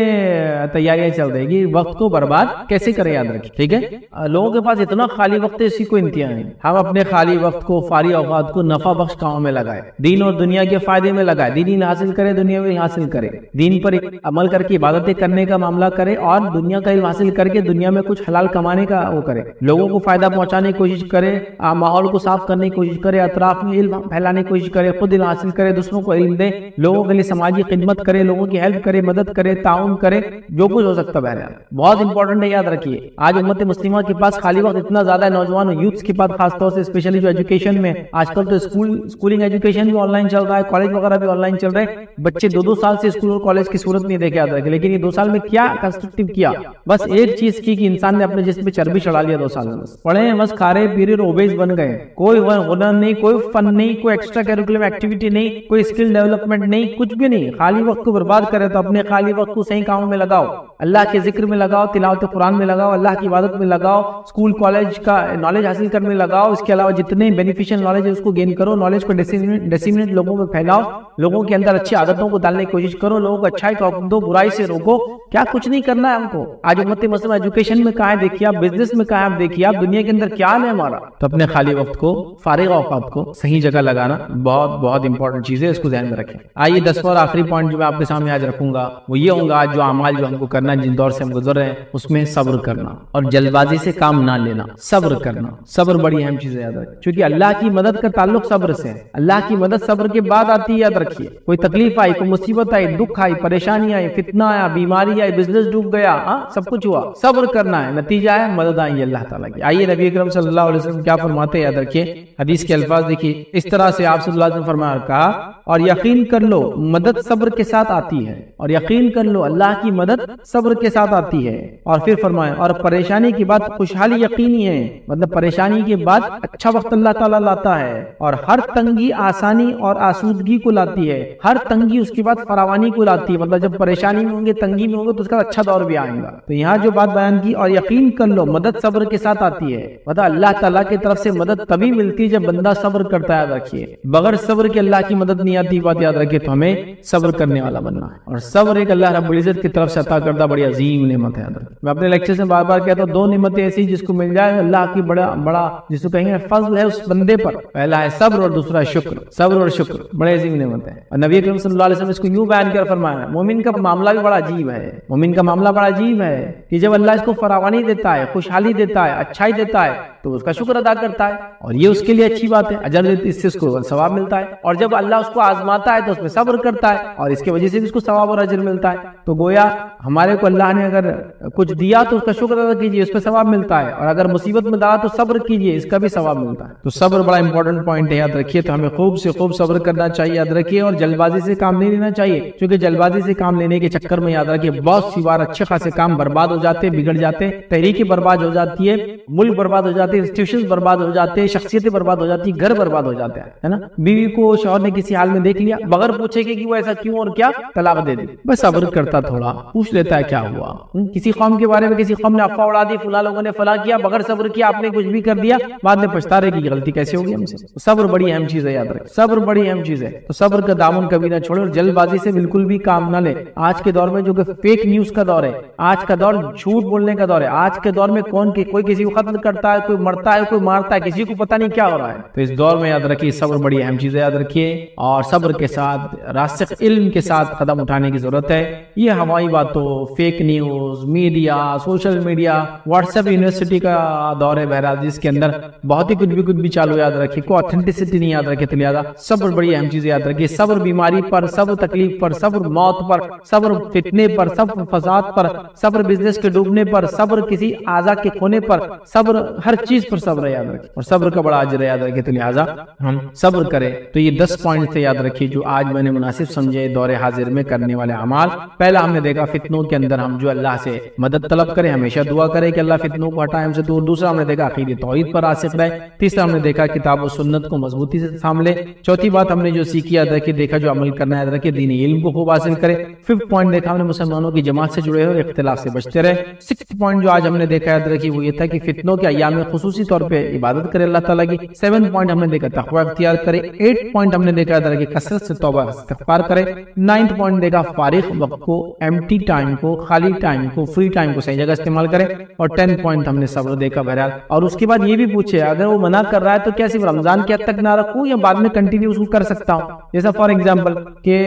تیاریاں چل رہی ہے. وقت کو برباد کیسے کرے یاد رکھیے، ٹھیک ہے. لوگوں کے پاس اتنا خالی وقت ہے اسی کو انتہا نہیں. ہم اپنے خالی وقت کو فارغ اوقات کو نفع بخش کاموں میں لگائے، دین اور دنیا کے فائدے میں لگائے. دین حاصل کرے، دنیا میں حاصل کرے، دین پر عمل کر کے عبادتیں کرنے کا معاملہ کرے، اور دنیا کا علم حاصل کر کے دنیا میں کچھ حلال کمانے کا وہ کرے. لوگوں کو فائدہ پہنچانے کی کوشش کرے، ماحول کو صاف کرنے کی کوشش کرے، اطراف میں علم پھیلانے کی کوشش کرے، خود علم حاصل کرے، دوسروں کو علم دے، لوگوں کے لیے سماجی خدمت کرے، لوگوں کی ہیلپ کرے، مدد کرے، تعاون کرے، جو کچھ ہو سکتا ہے. بہت امپورٹنٹ ہے یاد رکھیے. آج امت مسلمہ کے پاس خالی وقت اتنا زیادہ ہے، نوجوان یوتھ کے پاس خاص طور سے، اسپیشلی جو ایجوکیشن میں آج کل تو اسکولنگ ایجوکیشن بھی آن لائن چل رہا ہے، کالج وغیرہ بھی آن لائن چل رہے ہیں. بچے 2 سال سے اسکول اور کالج کی صورت نہیں دیکھے یاد رکھے، لیکن یہ 2 سال میں کیا کنسٹرکٹیو کیا؟ بس ایک چیز کی کہ انسان نے اپنے جسم پہ چربی چڑھا لیا 2 سال میں، بس پڑھے ہیں، بس کھا رہے پی رہے اوبیز بن گئے، کوئی ہنر نہیں، کوئی فن نہیں، کوئی ایکسٹرا کیریکولم ایکٹیویٹی نہیں، کوئی اسکل ڈیولپمنٹ نہیں، کچھ بھی نہیں، خالی وقت کو برباد کرے۔ تو اپنے خالی وقت کو صحیح کاموں میں لگاؤ، اللہ کے ذکر میں لگاؤ، تلاوت قرآن میں لگاؤ، اللہ کی عبادت میں لگاؤ، اسکول کالج کا نالج حاصل کرنے میں لگاؤ، اس کے علاوہ جتنے بینیفیشل نالج ہے اس کو گین کرو، نالج کو ڈیسیمنیٹ لوگوں میں پھیلاؤ، لوگوں کے اندر اچھی عادتوں کو ڈالنے کی کوشش کرو، لوگوں کو اچھائی کا حکم دو، برائی سے روکو۔ کیا کچھ نہیں کرنا ہے ہم کو؟ آج امت مسلمہ ایجوکیشن میں کہاں ہے دیکھیے آپ، بزنس میں کہاں ہے آپ دیکھیے آپ، دنیا کے اندر کیا حال ہے ہمارا۔ تو اپنے خالی وقت کو، فارغ اوقات کو صحیح جگہ لگانا بہت بہت امپورٹنٹ چیز ہے، اس کو ذہن میں رکھیں۔ آئیے 10واں اور آخری پوائنٹ جو میں آپ کے سامنے آج رکھوں گا وہ یہ ہوں گا، جو اعمال جو ہم کو کرنا ہے، جن دور سے ہم گزر رہے ہیں، اس میں صبر کرنا اور جلد بازی سے کام نہ لینا، صبر کرنا۔ صبر بڑی اہم چیز ہے، یاد رکھیں، کیونکہ اللہ کی مدد کا تعلق صبر سے ہے۔ اللہ کی مدد صبر کے بعد آتی ہے، یاد رکھیے۔ کوئی تکلیف آئی، کوئی مصیبت آئی، دکھ آئی، پریشانی آئی، فتنہ آیا، بیماری آئی، بزنس ڈوب گیا، سب کچھ ہوا، صبر کرنا ہے، نتیجہ ہے مدد آئی ہے اللہ تعالیٰ کی۔ آئیے نبی اکرم صلی اللہ علیہ وسلم کیا فرماتے ہیں، یاد رکھیے، حدیث کے الفاظ دیکھیے، اس طرح سے آپ صلی اللہ علیہ وسلم فرمایا، کہا اور یقین کر لو مدد صبر کے ساتھ آتی ہے، اور یقین کر لو اللہ کی مدد صبر کے ساتھ آتی ہے۔ اور پھر فرمایا، اور پریشانی کے بعد خوشحالی یقینی ہے، مطلب پریشانی کے بعد اچھا وقت اللہ تعالیٰ لاتا ہے، اور ہر تنگی آسانی اور آسودگی کو لاتی ہے، ہر تنگی اس کے بعد فراوانی کو لاتی ہے، مطلب جب پریشانی میں ہوں گے، تنگی میں ہوں گے تو اس کا اچھا دور بھی آئے گا۔ تو یہاں جو بات بیان کی، اور یقین کر لو مدد صبر کے ساتھ آتی ہے، مطلب اللہ تعالیٰ کی طرف سے مدد تبھی ملتی ہے جب بندہ صبر کرتا ہے، یاد رکھیے، بغیر صبر کے اللہ کی مدد نہیں آتی، بات یاد رکھیے۔ تو ہمیں صبر کرنے والا بننا ہے، اور صبر ایک اللہ رب العزت کی طرف سے عطا کردہ بڑی عظیم نعمت ہے، یاد رکھیے۔ میں اپنے لیکچر سے بار بار کہتا ہوں، 2 نعمتیں ایسی جس کو مل جائے اللہ کی بڑا جس کو کہیں گے فضل ہے اس بندے پر، پہلا ہے صبر اور دوسرا شکر۔ صبر اور شکر بڑے عظیم نعمت ہے، اور نبی اکرم صلی اللہ علیہ وسلم اس کو یوں بیان کر فرمایا، مومن کا معاملہ بھی بڑا عجیب ہے، مومن کا معاملہ بڑا عجیب ہے کہ جب اللہ اس کو فراوانی دیتا ہے، خوشحالی دیتا ہے، اچھائی دیتا ہے، تو اس کا شکر ادا کرتا ہے، اور یہ اس کے لیے اچھی بات ہے، اجر اس سے اس کو ثواب ملتا ہے۔ اور جب اللہ اس کو آزماتا ہے تو اس میں صبر کرتا ہے، اور اس کی وجہ سے بھی اس کو ثواب اور اجر ملتا ہے۔ تو گویا ہمارے کو اللہ نے اگر کچھ دیا تو اس کا شکر ادا کیجیے، اس پہ ثواب ملتا ہے، اور اگر مصیبت میں ڈالا تو صبر کیجیے، اس کا بھی ثواب ملتا ہے۔ تو صبر بڑا امپورٹنٹ پوائنٹ ہے، یاد رکھیے۔ تو ہمیں خوب سے خوب صبر کرنا چاہیے، یاد رکھیے، اور جلد بازی سے کام نہیں لینا چاہیے، کیونکہ جلد بازی سے کام لینے کے چکر میں، یاد رکھیے، بہت سی بار اچھے خاصے کام برباد ہو جاتے، بگڑ جاتے، تحریکیں برباد ہو جاتی ہے، ملک برباد ہو جاتے، انسٹیٹیوشنز برباد ہو جاتے، شخصیتیں برباد ہو جاتی، گھر برباد ہو جاتے ہیں، ہے نا۔ بیوی کو شوہر نے کسی حال میں دیکھ لیا، بغیر پوچھے کہ وہ ایسا کیوں اور کیا، طلاق دے دی، بس صبر کرتا، تھوڑا پوچھ لیتا ہے کیا ہوا۔ کسی قوم کے بارے میں کسی قوم نے افواہ اڑا دی، فلاں لوگوں نے فلاں کیا، بغیر صبر کیا آپ نے کچھ بھی کر دیا، بعد میں پچھتا رہے کہ یہ غلطی کیسے ہوگی ہم سے۔ صبر بڑی اہم چیز ہے، یاد رکھیں، صبر بڑی اہم چیز ہے۔ تو صبر کا دامن کبھی نہ چھوڑے، اور جلد بازی سے بالکل بھی کام نہ لے۔ آج کے دور میں جو کہ فیک نیوز کا دور ہے، آج کا دور جھوٹ بولنے کا دور ہے، آج کے دور میں کوئی کسی کو قتل کرتا ہے، کوئی مرتا ہے، کوئی مارتا ہے، کسی کو پتہ نہیں کیا ہو رہا ہے۔ تو اس دور میں یاد رکھیے صبر بڑی اہم چیز ہے، یاد رکھیے، اور صبر کے ساتھ راسخ علم کے ساتھ قدم اٹھانے کی ضرورت ہے۔ یہ ہوائی باتوں، fake news, media, social media, what's app university کا دور ہے بہرحال، جس کے اندر بہت ہی کچھ بھی چالو، یاد رکھیے، کوئی اتھینٹسٹی نہیں، یاد رکھے۔ تو لہٰذا صبر بڑی اہم چیز ہے، یاد رکھیے، صبر بیماری پر، صبر تکلیف پر، صبر موت پر، صبر فتنے پر، صبر فساد پر، صبر بزنس کے ڈوبنے پر، صبر کسی اعضاء کے کھونے پر، صبر ہر چیز پر صبر ہے، یاد رکھیے، اور صبر کا بڑا اجر ہے، یاد رکھیے۔ تو لہٰذا ہم صبر کریں۔ تو یہ 10 پوائنٹ تھے، یاد رکھیے، جو آج میں نے مناسب سمجھے دور حاضر میں کرنے والے اعمال۔ پہلا ہم نے دیکھا فتنوں کے اندر ہم جو اللہ سے مدد طلب کریں، ہمیشہ دعا کریں کہ اللہ فتنوں کو ہٹائے ہم سے دور۔ دوسرا ہم نے دیکھا عقیدہ توحید پر راسخ رہے۔ تیسرا ہم نے دیکھا کتاب و سنت کو مضبوطی سے سامنے۔ چوتھی بات ہم نے جو سیکھی، یاد رکھیے، دیکھا جو عمل کرنا ہے، یاد رکھیے، دینی علم کو خوب حاصل کرے۔ 5th پوائنٹ دیکھا ہم نے مسلمانوں کی جماعت سے جڑے ہوئے اختلاف سے بچتے رہے۔ 6th پوائنٹ جو آج ہم نے دیکھا، یاد رکھیے، وہ یہ تھا کہ فتنوں کے ایام میں خصوصی طور پہ عبادت کرے اللہ تعالیٰ کی۔ 7th پوائنٹ ہم نے دیکھا تقوی اختیار کرے۔ 8th پوائنٹ ہم نے دیکھا، یاد رکھیے، کثرت سے توبہ استغفار کرے۔ 9th پوائنٹ دیکھا فارغ وقت کو، ایمٹی ٹائم کو، خالی ٹائم کو، فری ٹائم کو صحیح جگہ استعمال کرے۔ اور 10th پوائنٹ ہم نے صبر دیکھا بہرحال۔ اور اس کے بعد یہ بھی پوچھے اگر وہ منع کر رہا ہے تو کیا صرف رمضان کے حد تک نہ رکھوں یا بعد میں کنٹینیو اس کو کر سکتا ہوں؟ جیسا فار ایگزامپل کہ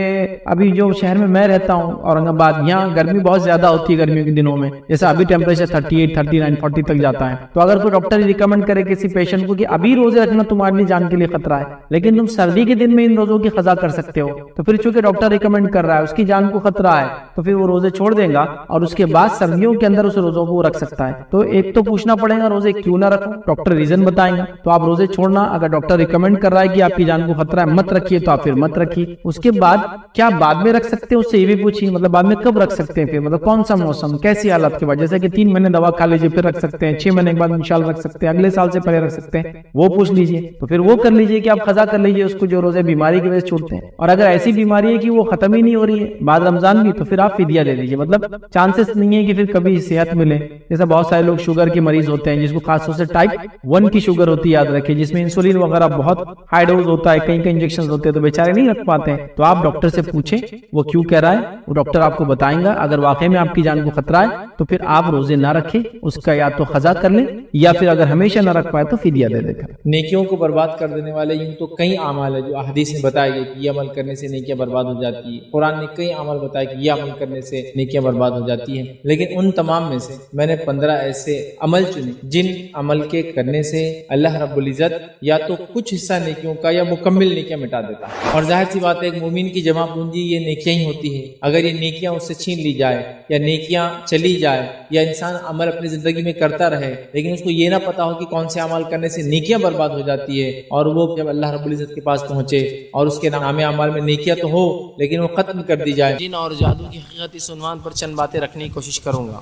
ابھی جو شہر میں رہتا ہوں اورنگ آباد، یہاں گرمی بہت زیادہ ہوتی ہے گرمیوں کے دنوں میں، جیسا ابھی ٹیمپریچر 38، 39، 40 تک جاتا ہے۔ تو اگر کوئی ڈاکٹر ڈاکٹر ریکمینڈ کرے کسی پیشنٹ کو کہ ابھی روزے رکھنا تمہارے لیے جان کے لیے خطرہ ہے، لیکن تم سردی کے دن میں ان روزوں کی قضا کر سکتے ہو، تو پھر چونکہ ڈاکٹر ریکمینڈ کر رہا ہے، اس کی جان کو خطرہ ہے، تو پھر وہ روزے چھوڑ دے گا اور اس کے بعد سردیوں کے اندر اس روزوں کو رکھ سکتا ہے۔ تو ایک تو پوچھنا پڑے گا روزے کیوں نہ رکھو، ڈاکٹر ریزن بتائیں گا، تو آپ روزے چھوڑنا اگر ڈاکٹر ریکمینڈ کر رہا ہے کہ آپ کی جان کو خطرہ ہے مت رکھیے تو آپ پھر مت رکھیے۔ اس کے بعد کیا بعد میں رکھ سکتے ہیں، اس سے یہ بھی پوچھیے، مطلب بعد میں کب رکھ سکتے ہیں، پھر مطلب کون سا موسم، کیسی حالت کے بعد، جیسے کہ 3 مہینے دوا کھا لیجیے پھر رکھ سکتے ہیں، 6 مہینے کے بعد انشاءاللہ رکھ سکتے ہیں، اگلے سال سے پہلے رکھ سکتے ہیں، وہ پوچھ لیجیے۔ تو پھر وہ کر لیجیے کہ آپ قضا کر لیجیے اس کو جو روزے بیماری کی وجہ سے چھوٹتے ہیں، اور اگر ایسی بیماری ہے کہ وہ ختم ہی نہیں ہو رہی ہے بعد رمضان بھی، تو پھر آپ فدیہ دے دیجیے۔ مطلب چانسز نہیں ہے کہ پھر کبھی صحت ملے، جیسا بہت سارے لوگ شوگر کے مریض ہوتے ہیں جس کو خاص طور سے ٹائپ 1 کی شوگر ہوتی ہے، یاد رکھیں، جس میں انسولین وغیرہ بہت ہائی ڈوز ہوتا ہے، کئی انجیکشن ہوتے ہیں، تو بیچارے نہیں رکھ پاتے ہیں۔ تو آپ ڈاکٹر سے پوچھیں وہ کیوں کہہ رہا ہے، وہ ڈاکٹر آپ کو بتائیں گا۔ اگر واقعی میں آپ کی جان کو خطرہ ہے تو پھر آپ روزے نہ رکھیں، اس کا یا تو قضا کر لیں یا پھر اگر ہمیشہ نہ رکھ پائے تو فدیہ دے دے کر۔
نیکیوں کو برباد کر دینے والے یوں تو کئی اعمال ہیں جو احادیث میں بتائے گئے کہ یہ عمل کرنے سے نیکیاں برباد ہو جاتی ہے، قرآن نے کئی عمل بتائے کہ یہ عمل کرنے سے نیکیاں برباد ہو جاتی ہیں، لیکن ان تمام میں سے میں نے 15 ایسے عمل چنے جن عمل کے کرنے سے اللہ رب العزت یا تو کچھ حصہ نیکیوں کا یا مکمل نیکیاں مٹا دیتا ہے۔ اور ظاہر سی بات ہے ایک مومن کی جمع پونجی یہ نیکیاں ہی ہوتی ہے، اگر یہ نیکیاں اس سے چھین لی جائے یا نیکیاں چلی جائے یا انسان عمل اپنی زندگی میں کرتا رہے لیکن اس کو یہ نہ پتا ہو کہ کون سے عمل کرنے سے نیکیاں برباد ہو جاتی ہے، اور وہ جب اللہ رب العزت کے پاس پہنچے اور اس کے نام اعمال میں نیکیاں تو ہو لیکن وہ ختم کر دی جائے۔
جن اور جادو کی حقیقت اس عنوان پر چند باتیں رکھنے کی کوشش کروں گا۔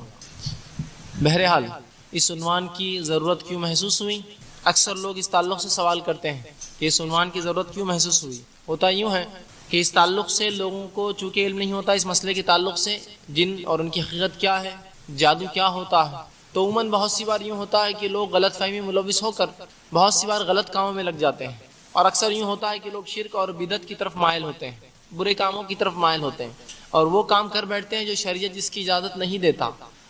بہرحال اس عنوان کی ضرورت کیوں محسوس ہوئی؟ اکثر لوگ اس تعلق سے سوال کرتے ہیں کہ اس عنوان کی ضرورت کیوں محسوس ہوئی۔ ہوتا یوں ہے کہ اس تعلق سے لوگوں کو چونکہ علم نہیں ہوتا اس مسئلے کے تعلق سے جن اور ان کی حقیقت کیا ہے، جادو کیا ہوتا ہے، تو عموماً بہت سی بار یوں ہوتا ہے کہ لوگ غلط فہمی ملوث ہو کر بہت سی بار غلط کاموں میں لگ جاتے ہیں، اور اکثر یوں ہوتا ہے کہ لوگ شرک اور بدعت کی طرف مائل ہوتے ہیں، برے کاموں کی طرف مائل ہوتے ہیں، اور وہ کام کر بیٹھتے ہیں جو شریعت جس کی اجازت نہیں دیتا،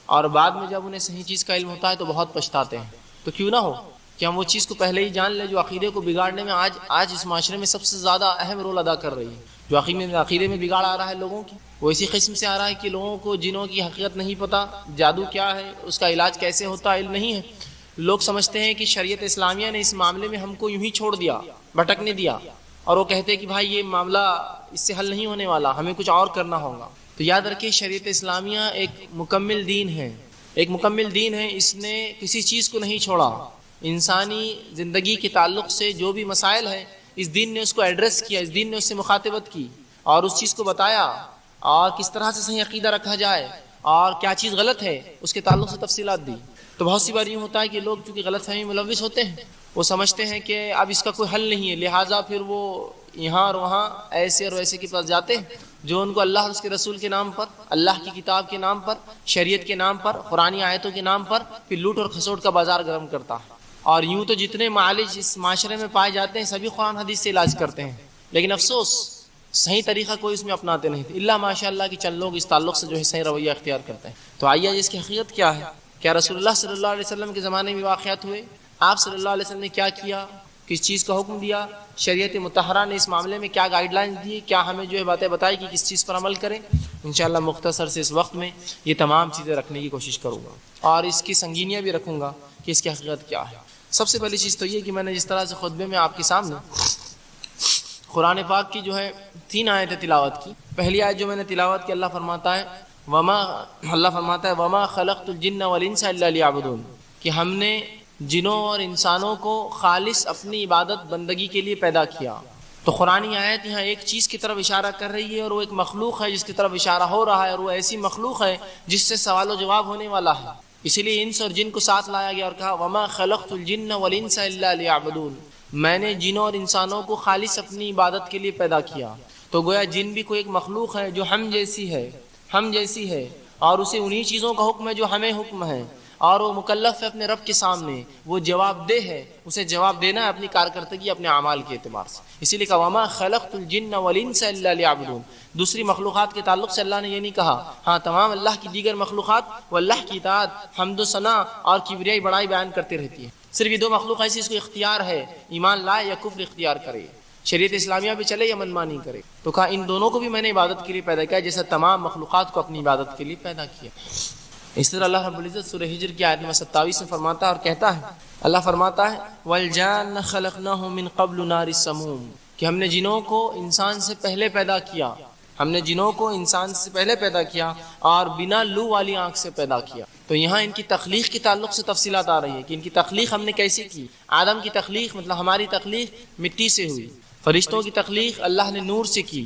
اور بعد میں جب انہیں صحیح چیز کا علم ہوتا ہے تو بہت پچھتاتے ہیں۔ تو کیوں نہ ہو کہ ہم وہ چیز کو پہلے ہی جان لیں جو عقیدے کو بگاڑنے میں آج اس معاشرے میں سب سے زیادہ اہم رول ادا کر رہی ہے۔ جو عقیدے میں بگاڑ آ رہا ہے لوگوں کی، وہ اسی قسم سے آ رہا ہے کہ لوگوں کو جنوں کی حقیقت نہیں پتہ، جادو کیا ہے، اس کا علاج کیسے ہوتا ہے علم نہیں ہے۔ لوگ سمجھتے ہیں کہ شریعت اسلامیہ نے اس معاملے میں ہم کو یوں ہی چھوڑ دیا، بھٹکنے دیا، اور وہ کہتے ہیں کہ بھائی یہ معاملہ اس سے حل نہیں ہونے والا، ہمیں کچھ اور کرنا ہوگا۔ تو یاد رکھیں شریعت اسلامیہ ایک مکمل دین ہے، ایک مکمل دین ہے، اس نے کسی چیز کو نہیں چھوڑا۔ انسانی زندگی کے تعلق سے جو بھی مسائل ہیں اس دین نے اس کو ایڈریس کیا، اس دین نے اس سے مخاطبت کی اور اس چیز کو بتایا، اور کس طرح سے صحیح عقیدہ رکھا جائے اور کیا چیز غلط ہے اس کے تعلق سے تفصیلات دی۔ تو بہت سی بار یوں ہوتا ہے کہ لوگ چونکہ غلط فہمی ملوث ہوتے ہیں، وہ سمجھتے ہیں کہ اب اس کا کوئی حل نہیں ہے، لہٰذا پھر وہ یہاں اور وہاں ایسے اور ویسے کے پاس جاتے ہیں جو ان کو اللہ اور اس کے رسول کے نام پر، اللہ کی کتاب کے نام پر، شریعت کے نام پر، قرآنی آیتوں کے نام پر پھر لوٹ اور کھسوٹ کا بازار گرم کرتا ہے۔ اور یوں تو جتنے معالج اس معاشرے میں پائے جاتے ہیں سبھی قرآن حدیث سے علاج کرتے ہیں، لیکن افسوس صحیح طریقہ کوئی اس میں اپناتے نہیں تھے، اللہ ماشاء اللہ کہ چند لوگ اس تعلق سے جو ہے صحیح رویہ اختیار کرتے ہیں۔ تو آئیے اس کی حقیقت کیا ہے؟ کیا رسول اللہ صلی اللہ علیہ وسلم کے زمانے میں واقعات ہوئے؟ آپ صلی اللہ علیہ وسلم نے کیا کیا، کس چیز کا حکم دیا، شریعت مطہرہ نے اس معاملے میں کیا گائیڈ لائنز دی، کیا ہمیں جو ہے باتیں بتائی کہ کس چیز پر عمل کریں؟ انشاءاللہ مختصر سے اس وقت میں یہ تمام چیزیں رکھنے کی کوشش کروں گا اور اس کی سنگینیاں بھی رکھوں گا کہ اس کی حقیقت کیا ہے۔ سب سے پہلی چیز تو یہ کہ میں نے جس طرح سے خطبے میں آپ کے سامنے قرآن پاک کی جو ہے 3 آیتیں تلاوت کی۔ پہلی آیت جو میں نے تلاوت کی، اللہ فرماتا ہے وما خلقت الجن والانس الا لیعبدون، کہ ہم نے جنوں اور انسانوں کو خالص اپنی عبادت بندگی کے لیے پیدا کیا۔ تو قرآنی آیت یہاں ایک چیز کی طرف اشارہ کر رہی ہے اور وہ ایک مخلوق ہے جس کی طرف اشارہ ہو رہا ہے، اور وہ ایسی مخلوق ہے جس سے سوال و جواب ہونے والا ہے، اسی لیے انس اور جن کو ساتھ لایا گیا اور کہا وما خلقت الجن والانس الا لیعبدون، میں نے جنوں اور انسانوں کو خالص اپنی عبادت کے لیے پیدا کیا۔ تو گویا جن بھی کوئی ایک مخلوق ہے جو ہم جیسی ہے اور اسے انہی چیزوں کا حکم ہے جو ہمیں حکم ہے، اور وہ مکلف ہے اپنے رب کے سامنے، وہ جواب دہ ہے، اسے جواب دینا ہے اپنی کارکردگی اپنے اعمال کے اعتبار سے، اسی لیے کہا وما خلقت الجن والانس الا لیعبدون۔ دوسری مخلوقات کے تعلق سے اللہ نے یہ نہیں کہا، ہاں تمام اللہ کی دیگر مخلوقات وہ اللہ کی اطاعت، حمد و ثنا اور کبریائی بڑائی بیان کرتے رہتی ہے، صرف یہ 2 مخلوق ایسی اس کو اختیار ہے ایمان لائے یا کفر اختیار کرے، شریعت اسلامیہ پہ چلے یا منمانی کرے۔ تو کہا ان دونوں کو بھی میں نے عبادت کے لیے پیدا کیا جیسا تمام مخلوقات کو اپنی عبادت کے لیے پیدا کیا۔ اس طرح اللہ رب العزت سورہ ہجر کی آیت نمبر 27 میں فرماتا ہے اور کہتا ہے، اللہ فرماتا ہے وَالْجَانَّ خَلَقْنَاهُ مِنْ قَبْلُ نَارِ السَّمُومِ، کہ ہم نے جنوں کو انسان سے پہلے پیدا کیا، ہم نے جنوں کو انسان سے پہلے پیدا کیا اور بنا لو والی آنکھ سے پیدا کیا۔ تو یہاں ان کی تخلیق کے تعلق سے تفصیلات آ رہی ہے کہ ان کی تخلیق ہم نے کیسے کی۔ آدم کی تخلیق مطلب ہماری تخلیق مٹی سے ہوئی، فرشتوں کی تخلیق اللہ نے نور سے کی،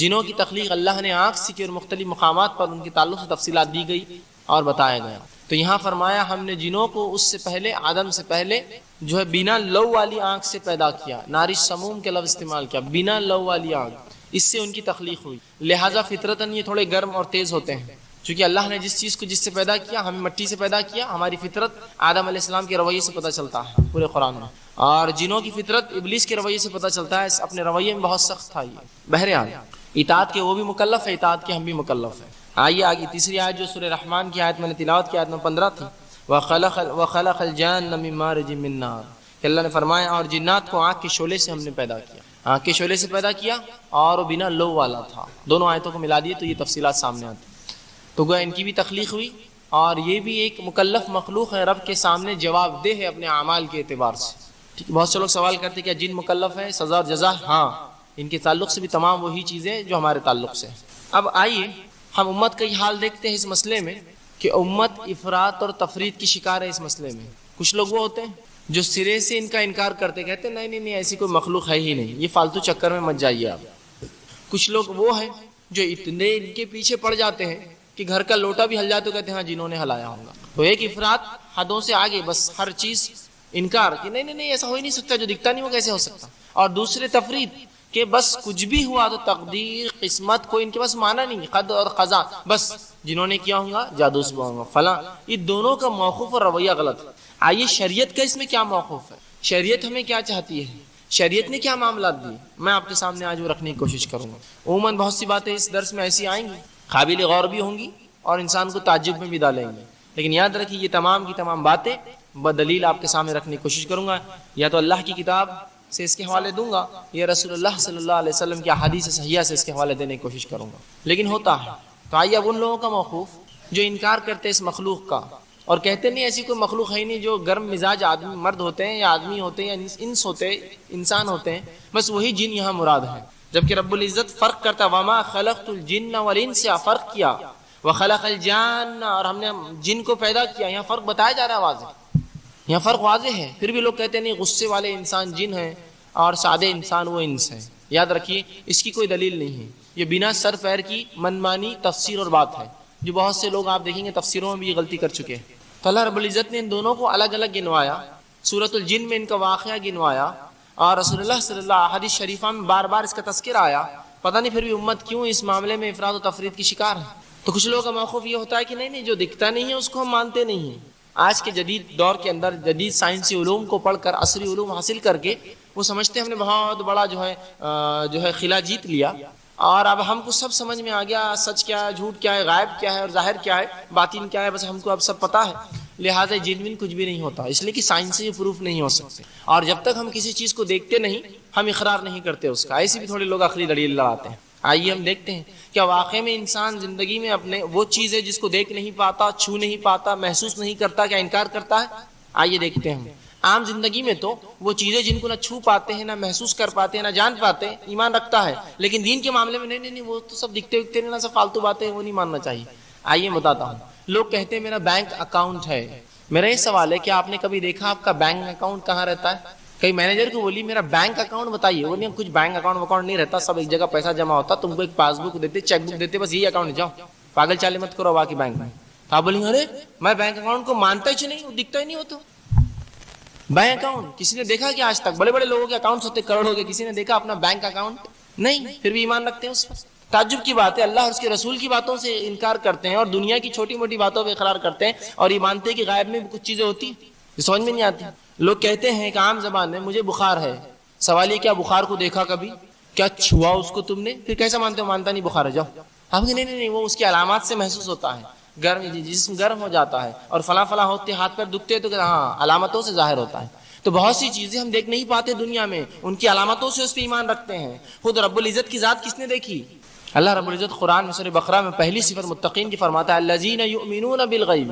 جنوں کی تخلیق اللہ نے آنکھ سے کی، اور مختلف مقامات پر ان کے تعلق سے تفصیلات دی گئی اور بتایا گیا۔ تو یہاں فرمایا ہم نے جنوں کو اس سے پہلے، آدم سے پہلے جو ہے بنا لو والی آنکھ سے پیدا کیا، ناری سموم کے لفظ استعمال کیا، بنا لو والی آنکھ، اس سے ان کی تخلیق ہوئی۔ لہٰذا فطرتاً یہ تھوڑے گرم اور تیز ہوتے ہیں، چونکہ اللہ نے جس چیز کو جس سے پیدا کیا، ہمیں مٹی سے پیدا کیا، ہماری فطرت آدم علیہ السلام کے رویے سے پتہ چلتا ہے پورے قرآن میں، اور جنوں کی فطرت ابلیس کے رویے سے پتہ چلتا ہے، اپنے رویے میں بہت سخت تھا یہ۔ بہرحال اطاعت کے وہ بھی مکلف ہے، اطاعت کے ہم بھی مکلف ہیں۔ آئیے آگے تیسری آیت جو سورہ رحمان کی آیت میں نے تلاوت کی، آیت نمبر 15 تھی، وَخَلَقَ الْجَانَّ مِن مَارِجٍ مِّن نَّارٍ، کہ اللہ نے فرمایا اور جنات کو آنکھ کے شعلے سے ہم نے پیدا کیا، آنکھ کے شعلے سے پیدا کیا اور وہ بنا لو والا تھا۔ دونوں آیتوں کو ملا دیے تو یہ تفصیلات سامنے آتی۔ تو گویا ان کی بھی تخلیق ہوئی، اور یہ بھی ایک مکلف مخلوق ہے، رب کے سامنے جواب دہ ہے اپنے اعمال کے اعتبار سے۔ ٹھیک ہے، بہت سے لوگ سوال کرتے ہیں کیا جن مکلف ہے، سزا اور جزا؟ ہاں، ان کے تعلق سے بھی تمام وہی چیزیں جو ہمارے تعلق سے ہیں۔ اب آئیے ہم امت کا یہ حال دیکھتے ہیں اس مسئلے میں کہ امت افراط اور تفریط کی شکار ہے اس مسئلے میں۔ کچھ لوگ وہ ہوتے ہیں جو سرے سے ان کا انکار کرتے، کہتے ہیں نہیں ایسی کوئی مخلوق ہے ہی نہیں، یہ فالتو چکر میں مت جائیے آپ۔ کچھ لوگ وہ ہیں جو اتنے ان کے پیچھے پڑ جاتے ہیں کہ گھر کا لوٹا بھی ہل جائے تو کہتے ہیں ہاں جنہوں نے ہلایا ہوگا۔ تو ایک افراط حدوں سے آگے، بس ہر چیز انکار کہ نہیں ایسا ہو ہی نہیں سکتا، جو دکھتا نہیں وہ کیسے ہو سکتا۔ اور دوسرے تفریط کہ بس کچھ بھی ہوا تو تقدیر قسمت کو ان کے پاس مانا نہیں، قدر اور قضا، بس جنہوں نے کیا ہوگا جادو سے ہوگا فلاں۔ یہ دونوں کا موقف اور رویہ غلط ہے۔ آئیے شریعت کا اس میں کیا موقف ہے، شریعت ہمیں کیا چاہتی ہے، شریعت نے کیا معاملات دیے، میں آپ کے سامنے آج وہ رکھنے کی کوشش کروں گا۔ عموماً بہت سی باتیں اس درس میں ایسی آئیں گی، قابل غور بھی ہوں گی اور انسان کو تعجب میں بھی ڈالیں گے، لیکن یاد رکھیے یہ تمام کی تمام باتیں بدلیل آپ کے سامنے رکھنے کی کوشش کروں گا۔ یا تو اللہ کی کتاب سے اس کے حوالے دوں گا، یا رسول اللہ صلی اللہ علیہ وسلم کی احادیث صحیحہ سے اس کے حوالے دینے کی کوشش کروں گا، لیکن ہوتا ہے۔ تو آئیے اب ان لوگوں کا موقوف جو انکار کرتے اس مخلوق کا اور کہتے نہیں ایسی کوئی مخلوق ہے نہیں، جو گرم مزاج آدمی مرد ہوتے ہیں یا آدمی ہوتے ہیں یا انس ہوتے انسان ہوتے ہیں، بس وہی جن یہاں مراد ہے، جبکہ رب العزت فرق کرتا وما خلقت الجن والانس، فرق کیا وخلق الجان، اور ہم نے جن کو پیدا کیا، یہاں فرق بتایا جا رہا ہے واضح، یہاں فرق واضح ہے۔ پھر بھی لوگ کہتے ہیں نہیں غصے والے انسان جن ہیں اور سادے انسان وہ انس ہیں۔ یاد رکھیے اس کی کوئی دلیل نہیں ہے، یہ بنا سر پیر کی منمانی تفسیر اور بات ہے، جو بہت سے لوگ آپ دیکھیں گے تفسیروں میں بھی یہ غلطی کر چکے ہیں۔ تو اللہ رب العزت نے ان دونوں کو الگ الگ گنوایا، سورۃ الجن میں ان کا واقعہ گنوایا، اور رسول اللہ صلی اللہ علیہ حدیث شریفہ میں بار بار اس کا تذکرہ آیا۔ پتہ نہیں پھر بھی امت کیوں اس معاملے میں افراط و تفریط کی شکار ہے۔ تو کچھ لوگوں کا موقف یہ ہوتا ہے کہ نہیں جو دکھتا نہیں ہے اس کو ہم مانتے نہیں ہیں۔ آج کے جدید دور کے اندر جدید سائنسی علوم کو پڑھ کر، عصری علوم حاصل کر کے وہ سمجھتے ہیں ہم نے بہت بڑا جو ہے خلا جیت لیا، اور اب ہم کو سب سمجھ میں آ گیا، سچ کیا ہے، جھوٹ کیا ہے، غائب کیا ہے اور ظاہر کیا ہے، باطن کیا ہے، بس ہم کو اب سب پتہ ہے، لہٰذا جنوین کچھ بھی نہیں ہوتا، اس لیے کہ سائنس سے یہ پروف نہیں ہو سکتے، اور جب تک ہم کسی چیز کو دیکھتے نہیں ہم اقرار نہیں کرتے اس کا۔ ایسے بھی تھوڑے لوگ آخری دلیل لڑاتے ہیں۔ آئیے ہم دیکھتے ہیں کیا واقعے میں انسان زندگی میں اپنے وہ چیزیں جس کو دیکھ نہیں پاتا، چھو نہیں پاتا، محسوس نہیں کرتا، کیا انکار کرتا ہے؟ آئیے دیکھتے ہیں ہم عام زندگی میں تو وہ چیزیں جن کو نہ چھو پاتے ہیں، نہ محسوس کر پاتے ہیں، نہ جان پاتے ہیں، ایمان رکھتا ہے، لیکن دین کے معاملے میں نہیں وہ تو سب دکھتے وکھتے نہیں، نہ سب فالتو باتیں وہ نہیں ماننا چاہیے۔ آئیے بتاتا ہوں، لوگ کہتے ہیں میرا بینک اکاؤنٹ ہے۔ میرا یہ سوال ہے کہ آپ نے کبھی دیکھا آپ کا بینک اکاؤنٹ کہاں رہتا ہے؟ کئی مینیجر کو بولی میرا بینک اکاؤنٹ بتائیے، وہ نہیں کچھ بینک اکاؤنٹ نہیں رہتا، سب ایک جگہ پیسہ جمع ہوتا، تم کو ایک پاس بک دیتے، چیک بک دیتے، بس یہی اکاؤنٹ، جاؤ پاگل چالے مت کرو باقی بینک میں۔ تو آپ بولیں ارے میں بینک اکاؤنٹ کو مانتا ہی نہیں، وہ دکھتا ہی نہیں ہوتا بینک اکاؤنٹ۔ کسی نے دیکھا کہ آج تک بڑے بڑے لوگوں کے اکاؤنٹس ہوتے کروڑوں کے، کسی نے دیکھا اپنا بینک اکاؤنٹ؟ نہیں، پھر بھی ایمان رکھتے ہیں اس پر۔ تعجب کی بات ہے، اللہ اور اس کے رسول کی باتوں سے انکار کرتے ہیں اور دنیا کی چھوٹی موٹی باتوں پہ اقرار کرتے ہیں، اور یہ مانتے ہیں کہ غائب میں بھی کچھ چیزیں ہوتی ہیں، یہ سمجھ میں نہیں آتی۔ لوگ کہتے ہیں کہ عام زبان میں مجھے بخار ہے، سوال یہ کیا بخار کو دیکھا کبھی؟ کیا چھوا اس کو تم نے؟ پھر کیسا مانتے ہو؟ مانتا نہیں بخار ہے، جاؤ۔ آپ کہ نہیں وہ اس کی علامات سے محسوس ہوتا ہے، گرم جسم گرم ہو جاتا ہے اور فلاں فلاں ہوتے، ہاتھ پیر دکھتے تو ہاں علامتوں سے ظاہر ہوتا ہے۔ تو بہت سی چیزیں ہم دیکھ نہیں پاتے دنیا میں، ان کی علامتوں سے اس پہ ایمان رکھتے ہیں۔ خود رب العزت کی ذات کس نے دیکھی؟ اللہ رب العزت قرآن میں سورہ بقرہ میں پہلی صفت متقین کی فرماتا ہے الذین یؤمنون بالغیب،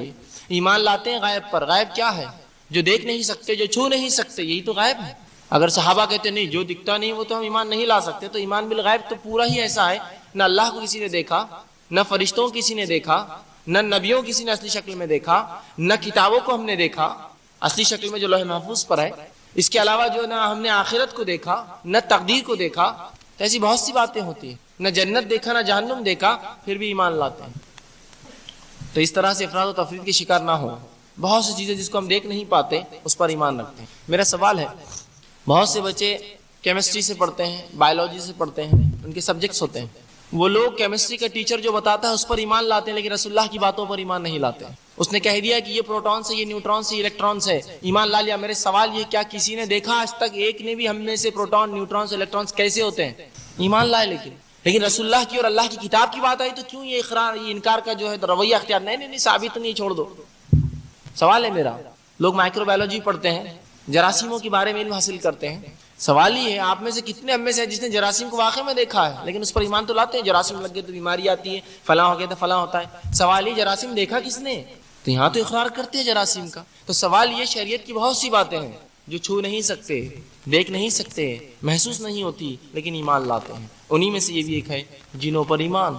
ایمان لاتے ہیں غیب پر۔ غیب کیا ہے؟ جو دیکھ نہیں سکتے، جو چھو نہیں سکتے، یہی تو غیب ہے۔ اگر صحابہ کہتے نہیں جو دکھتا نہیں وہ تو ہم ایمان نہیں لا سکتے، تو ایمان بالغیب تو پورا ہی ایسا ہے، نہ اللہ کو کسی نے دیکھا، نہ فرشتوں کو کسی نے دیکھا، نہ نبیوں کسی نے اصلی شکل میں دیکھا، نہ کتابوں کو ہم نے دیکھا اصلی شکل میں جو لوح محفوظ پر ہے، اس کے علاوہ جو نہ ہم نے آخرت کو دیکھا، نہ تقدیر کو دیکھا۔ تو ایسی بہت سی باتیں ہوتی ہیں، نہ جنت دیکھا نہ جہنم دیکھا، پھر بھی ایمان لاتے ہیں۔ تو اس طرح سے افراد و تفرید کے شکار نہ ہو۔ بہت سی چیزیں جس کو ہم دیکھ نہیں پاتے اس پر ایمان رکھتے ہیں۔ میرا سوال ہے، بہت سے بچے کیمسٹری سے پڑھتے ہیں، بایولوجی سے پڑھتے ہیں، ان کے سبجیکٹس ہوتے ہیں، وہ لوگ کیمسٹری کا ٹیچر جو بتاتا ہے اس پر ایمان لاتے ہیں، لیکن رسول اللہ کی باتوں پر ایمان نہیں لاتے ہیں۔ اس نے کہہ دیا کہ یہ پروٹونس ہے، یہ نیوٹرونس ہے، یہ الیکٹرونس ہے، ایمان لا لیا۔ میرے سوال یہ، کیا کسی نے دیکھا آج تک ایک نے بھی ہم میں سے پروٹون، نیوٹرونس، الیکٹرونس کیسے ہوتے ہیں؟ ایمان لائے، لیکن رسول اللہ کی اور اللہ کی کتاب کی بات آئی تو کیوں یہ اقرار، یہ انکار کا جو ہے رویہ اختیار؟ نہیں ثابت نہیں، چھوڑ دو۔ سوال ہے میرا، لوگ مائکرو بایولوجی پڑھتے ہیں، جراثیموں کے بارے میں علم حاصل کرتے ہیں، سوال یہ ہے آپ میں سے کتنے ہم میں سے جس نے جراثیم کو واقع میں دیکھا ہے لیکن اس پر ایمان تو لاتے ہیں؟ جراثیم لگ گئے تو بیماری آتی ہے، فلاں ہو گیا تو فلاں ہوتا ہے۔ سوال یہ جراثیم دیکھا کس نے؟ تو یہاں تو اقرار کرتے ہیں جراثیم کا۔ تو سوال یہ، شریعت کی بہت سی باتیں ہیں جو چھو نہیں سکتے، دیکھ نہیں سکتے، محسوس نہیں ہوتی، لیکن ایمان لاتے ہیں۔ انہی میں سے یہ بھی ایک ہے جنوں پر ایمان۔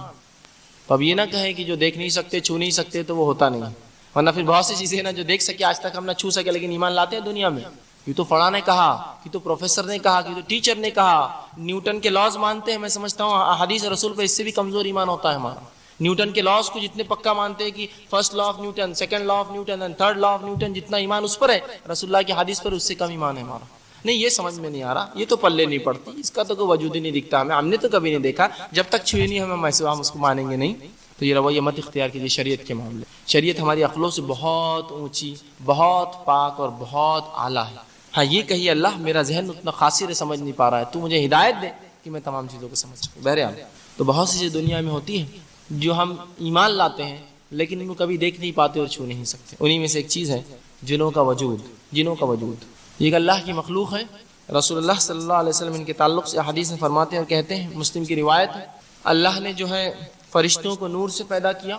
تو اب یہ نہ کہیں کہ جو دیکھ نہیں سکتے، چھو نہیں سکتے تو وہ ہوتا نہیں، ورنہ پھر بہت سی چیزیں نا جو دیکھ سکے آج تک ہم نہ چھو سکے لیکن ایمان لاتے ہیں دنیا میں۔ یہ تو فلاں نے کہا، کہ تو پروفیسر نے کہا، کہ تو ٹیچر نے کہا، نیوٹن کے لاز مانتے ہیں۔ میں سمجھتا ہوں احادیث رسول پہ اس سے بھی کمزور ایمان ہوتا ہے ہمارا۔ نیوٹن کے لاز کو جتنے پکا مانتے ہیں کہ first law of Newton, second law of Newton and third law of Newton, جتنا ایمان اس پر ہے رسول اللہ کی حدیث پر اس سے کم ایمان ہے ہمارا۔ نہیں، یہ سمجھ میں نہیں آ رہا، یہ تو پلے نہیں پڑتی، اس کا تو کوئی وجود ہی نہیں دکھتا ہمیں، ہم نے تو کبھی نہیں دیکھا، جب تک چھوئی نہیں ہم اس کو مانیں گے نہیں۔ تو یہ رویہ مت اختیار کیجیے شریعت کے معاملے۔ شریعت ہماری عقلوں سے بہت اونچی، بہت پاک اور بہت اعلیٰ ہے۔ ہاں یہ کہیے اللہ میرا ذہن اتنا قاصر ہے، سمجھ نہیں پا رہا ہے، تو مجھے ہدایت دے کہ میں تمام چیزوں کو سمجھ سکوں۔ بہرحال تو بہت سی چیزیں دنیا میں ہوتی ہیں جو ہم ایمان لاتے ہیں لیکن ان کو کبھی دیکھ نہیں پاتے اور چھو نہیں سکتے۔ انہی میں سے ایک چیز ہے جنوں کا وجود۔ جنوں کا وجود یہ ایک اللہ کی مخلوق ہے۔ رسول اللہ صلی اللہ علیہ وسلم ان کے تعلق سے حدیث میں فرماتے ہیں اور کہتے ہیں، مسلم کی روایت ہے، اللہ نے جو ہے فرشتوں کو نور سے پیدا کیا،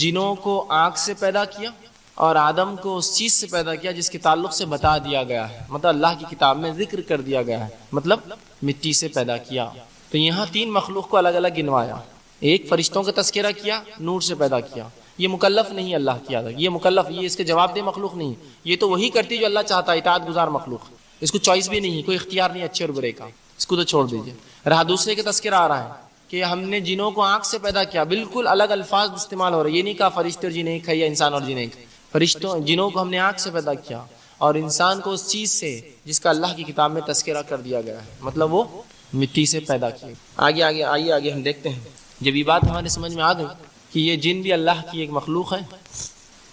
جنوں کو آنکھ سے پیدا کیا، اور آدم کو اس چیز سے پیدا کیا جس کے تعلق سے بتا دیا گیا ہے، مطلب اللہ کی کتاب میں ذکر کر دیا گیا ہے، مطلب مٹی سے پیدا کیا۔ تو یہاں تین مخلوق کو الگ الگ گنوایا، ایک فرشتوں کا تذکرہ کیا، نور سے پیدا کیا۔ یہ مکلف نہیں اللہ کی عادت، یہ مکلف، یہ اس کے جواب دہ مخلوق نہیں، یہ تو وہی کرتی جو اللہ چاہتا ہے، اطاعت گزار مخلوق، اس کو چوائس بھی نہیں ہے، کوئی اختیار نہیں اچھے اور برے کا، اس کو تو چھوڑ دیجیے۔ رہا دوسرے کا تذکرہ آ رہا ہے کہ ہم نے جنوں کو آنکھ سے پیدا کیا، بالکل الگ الفاظ استعمال ہو رہے، یہ نہیں کہا فرشتے اور جن ایک ہے یا انسان اور جن ایک ہے، فرشتوں جنوں کو ہم نے آنکھ سے پیدا کیا اور انسان کو اس چیز سے جس کا اللہ کی کتاب میں تذکرہ کر دیا گیا ہے، مطلب وہ مٹی سے پیدا کیا۔ آگے ہم دیکھتے ہیں، جب یہ بات ہمارے سمجھ میں آ گئی کہ یہ جن بھی اللہ کی ایک مخلوق ہے،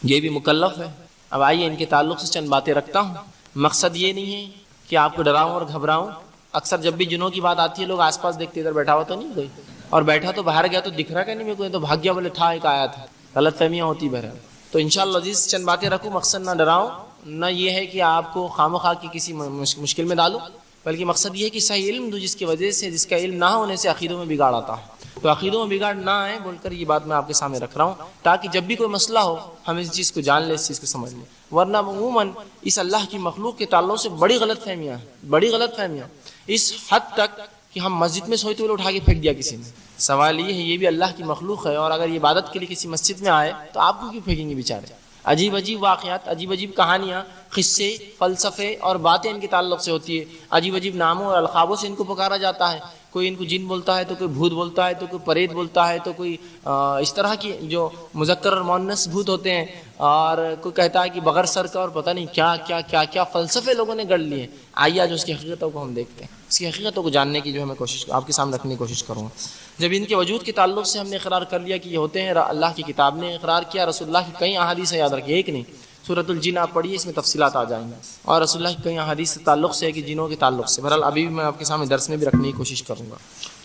یہ بھی مکلف ہے، اب آئیے ان کے تعلق سے چند باتیں رکھتا ہوں۔ مقصد یہ نہیں ہے کہ آپ کو ڈراؤں اور گھبراؤں۔ اکثر جب بھی جنوں کی بات آتی ہے لوگ آس پاس دیکھتے، ادھر بیٹھا ہوا تو نہیں کوئی، اور بیٹھا تو باہر گیا تو دکھ رہا کہ نہیں میرے کو، تو بھاگ گیا بولے تھا ایک آیا تھا، غلط فہمیاں ہوتی بہرحال۔ تو انشاءاللہ عزیز چند باتیں رکھوں، مقصد نہ ڈراؤں، نہ یہ ہے کہ آپ کو خام خواہ کی کسی مشکل میں ڈالوں، بلکہ مقصد یہ ہے کہ صحیح علم دو، جس کی وجہ سے، جس کا علم نہ ہونے سے عقیدوں میں بگاڑ آتا ہے۔ تو عقیدوں میں بگاڑ نہ آئے بول کر یہ بات میں آپ کے سامنے رکھ رہا ہوں، تاکہ جب بھی کوئی مسئلہ ہو ہم اس چیز کو جان لیں، اس چیز کو سمجھ لیں۔ ورنہ عموماً اس اللہ کی مخلوق کے تعلق سے بڑی غلط فہمیاں اس حد تک کہ ہم مسجد میں سوئے تو اٹھا کے پھینک دیا کسی نے۔ سوال یہ ہے، یہ بھی اللہ کی مخلوق ہے، اور اگر یہ عبادت کے لیے کسی مسجد میں آئے تو آپ کو کیوں پھینکیں گے بیچارے؟ عجیب عجیب واقعات، عجیب عجیب کہانیاں، قصے، فلسفے اور باتیں ان کے تعلق سے ہوتی ہے، عجیب عجیب ناموں اور القابوں سے ان کو پکارا جاتا ہے، کوئی ان کو جن بولتا ہے تو کوئی بھوت بولتا ہے تو کوئی پریت بولتا ہے تو کوئی اس طرح کی جو مذکر اور مؤنث بھوت ہوتے ہیں، اور کوئی کہتا ہے کہ بغیر سر کا، اور پتہ نہیں کیا کیا کیا کیا فلسفے لوگوں نے گڑھ لیے ہیں۔ آئیے آج اس کی حقیقتوں کو ہم دیکھتے ہیں، اس کی حقیقتوں کو جاننے کی جو ہے میں کوشش آپ کے سامنے رکھنے کی کوشش کروں گا۔ جب ان کے وجود کے تعلق سے ہم نے اقرار کر لیا کہ یہ ہوتے ہیں، اللہ کی کتاب نے اقرار کیا، رسول اللہ کی کئی احادیث یاد رکھیے، ایک نہیں، سورۃ الجن آپ پڑھیے، اس میں تفصیلات آ جائیں گے، اور رسول اللہ کی کئی احادیث سے تعلق سے ہے کہ جنوں کے تعلق سے، بہرحال ابھی بھی میں آپ کے سامنے درس میں بھی رکھنے کی کوشش کروں گا۔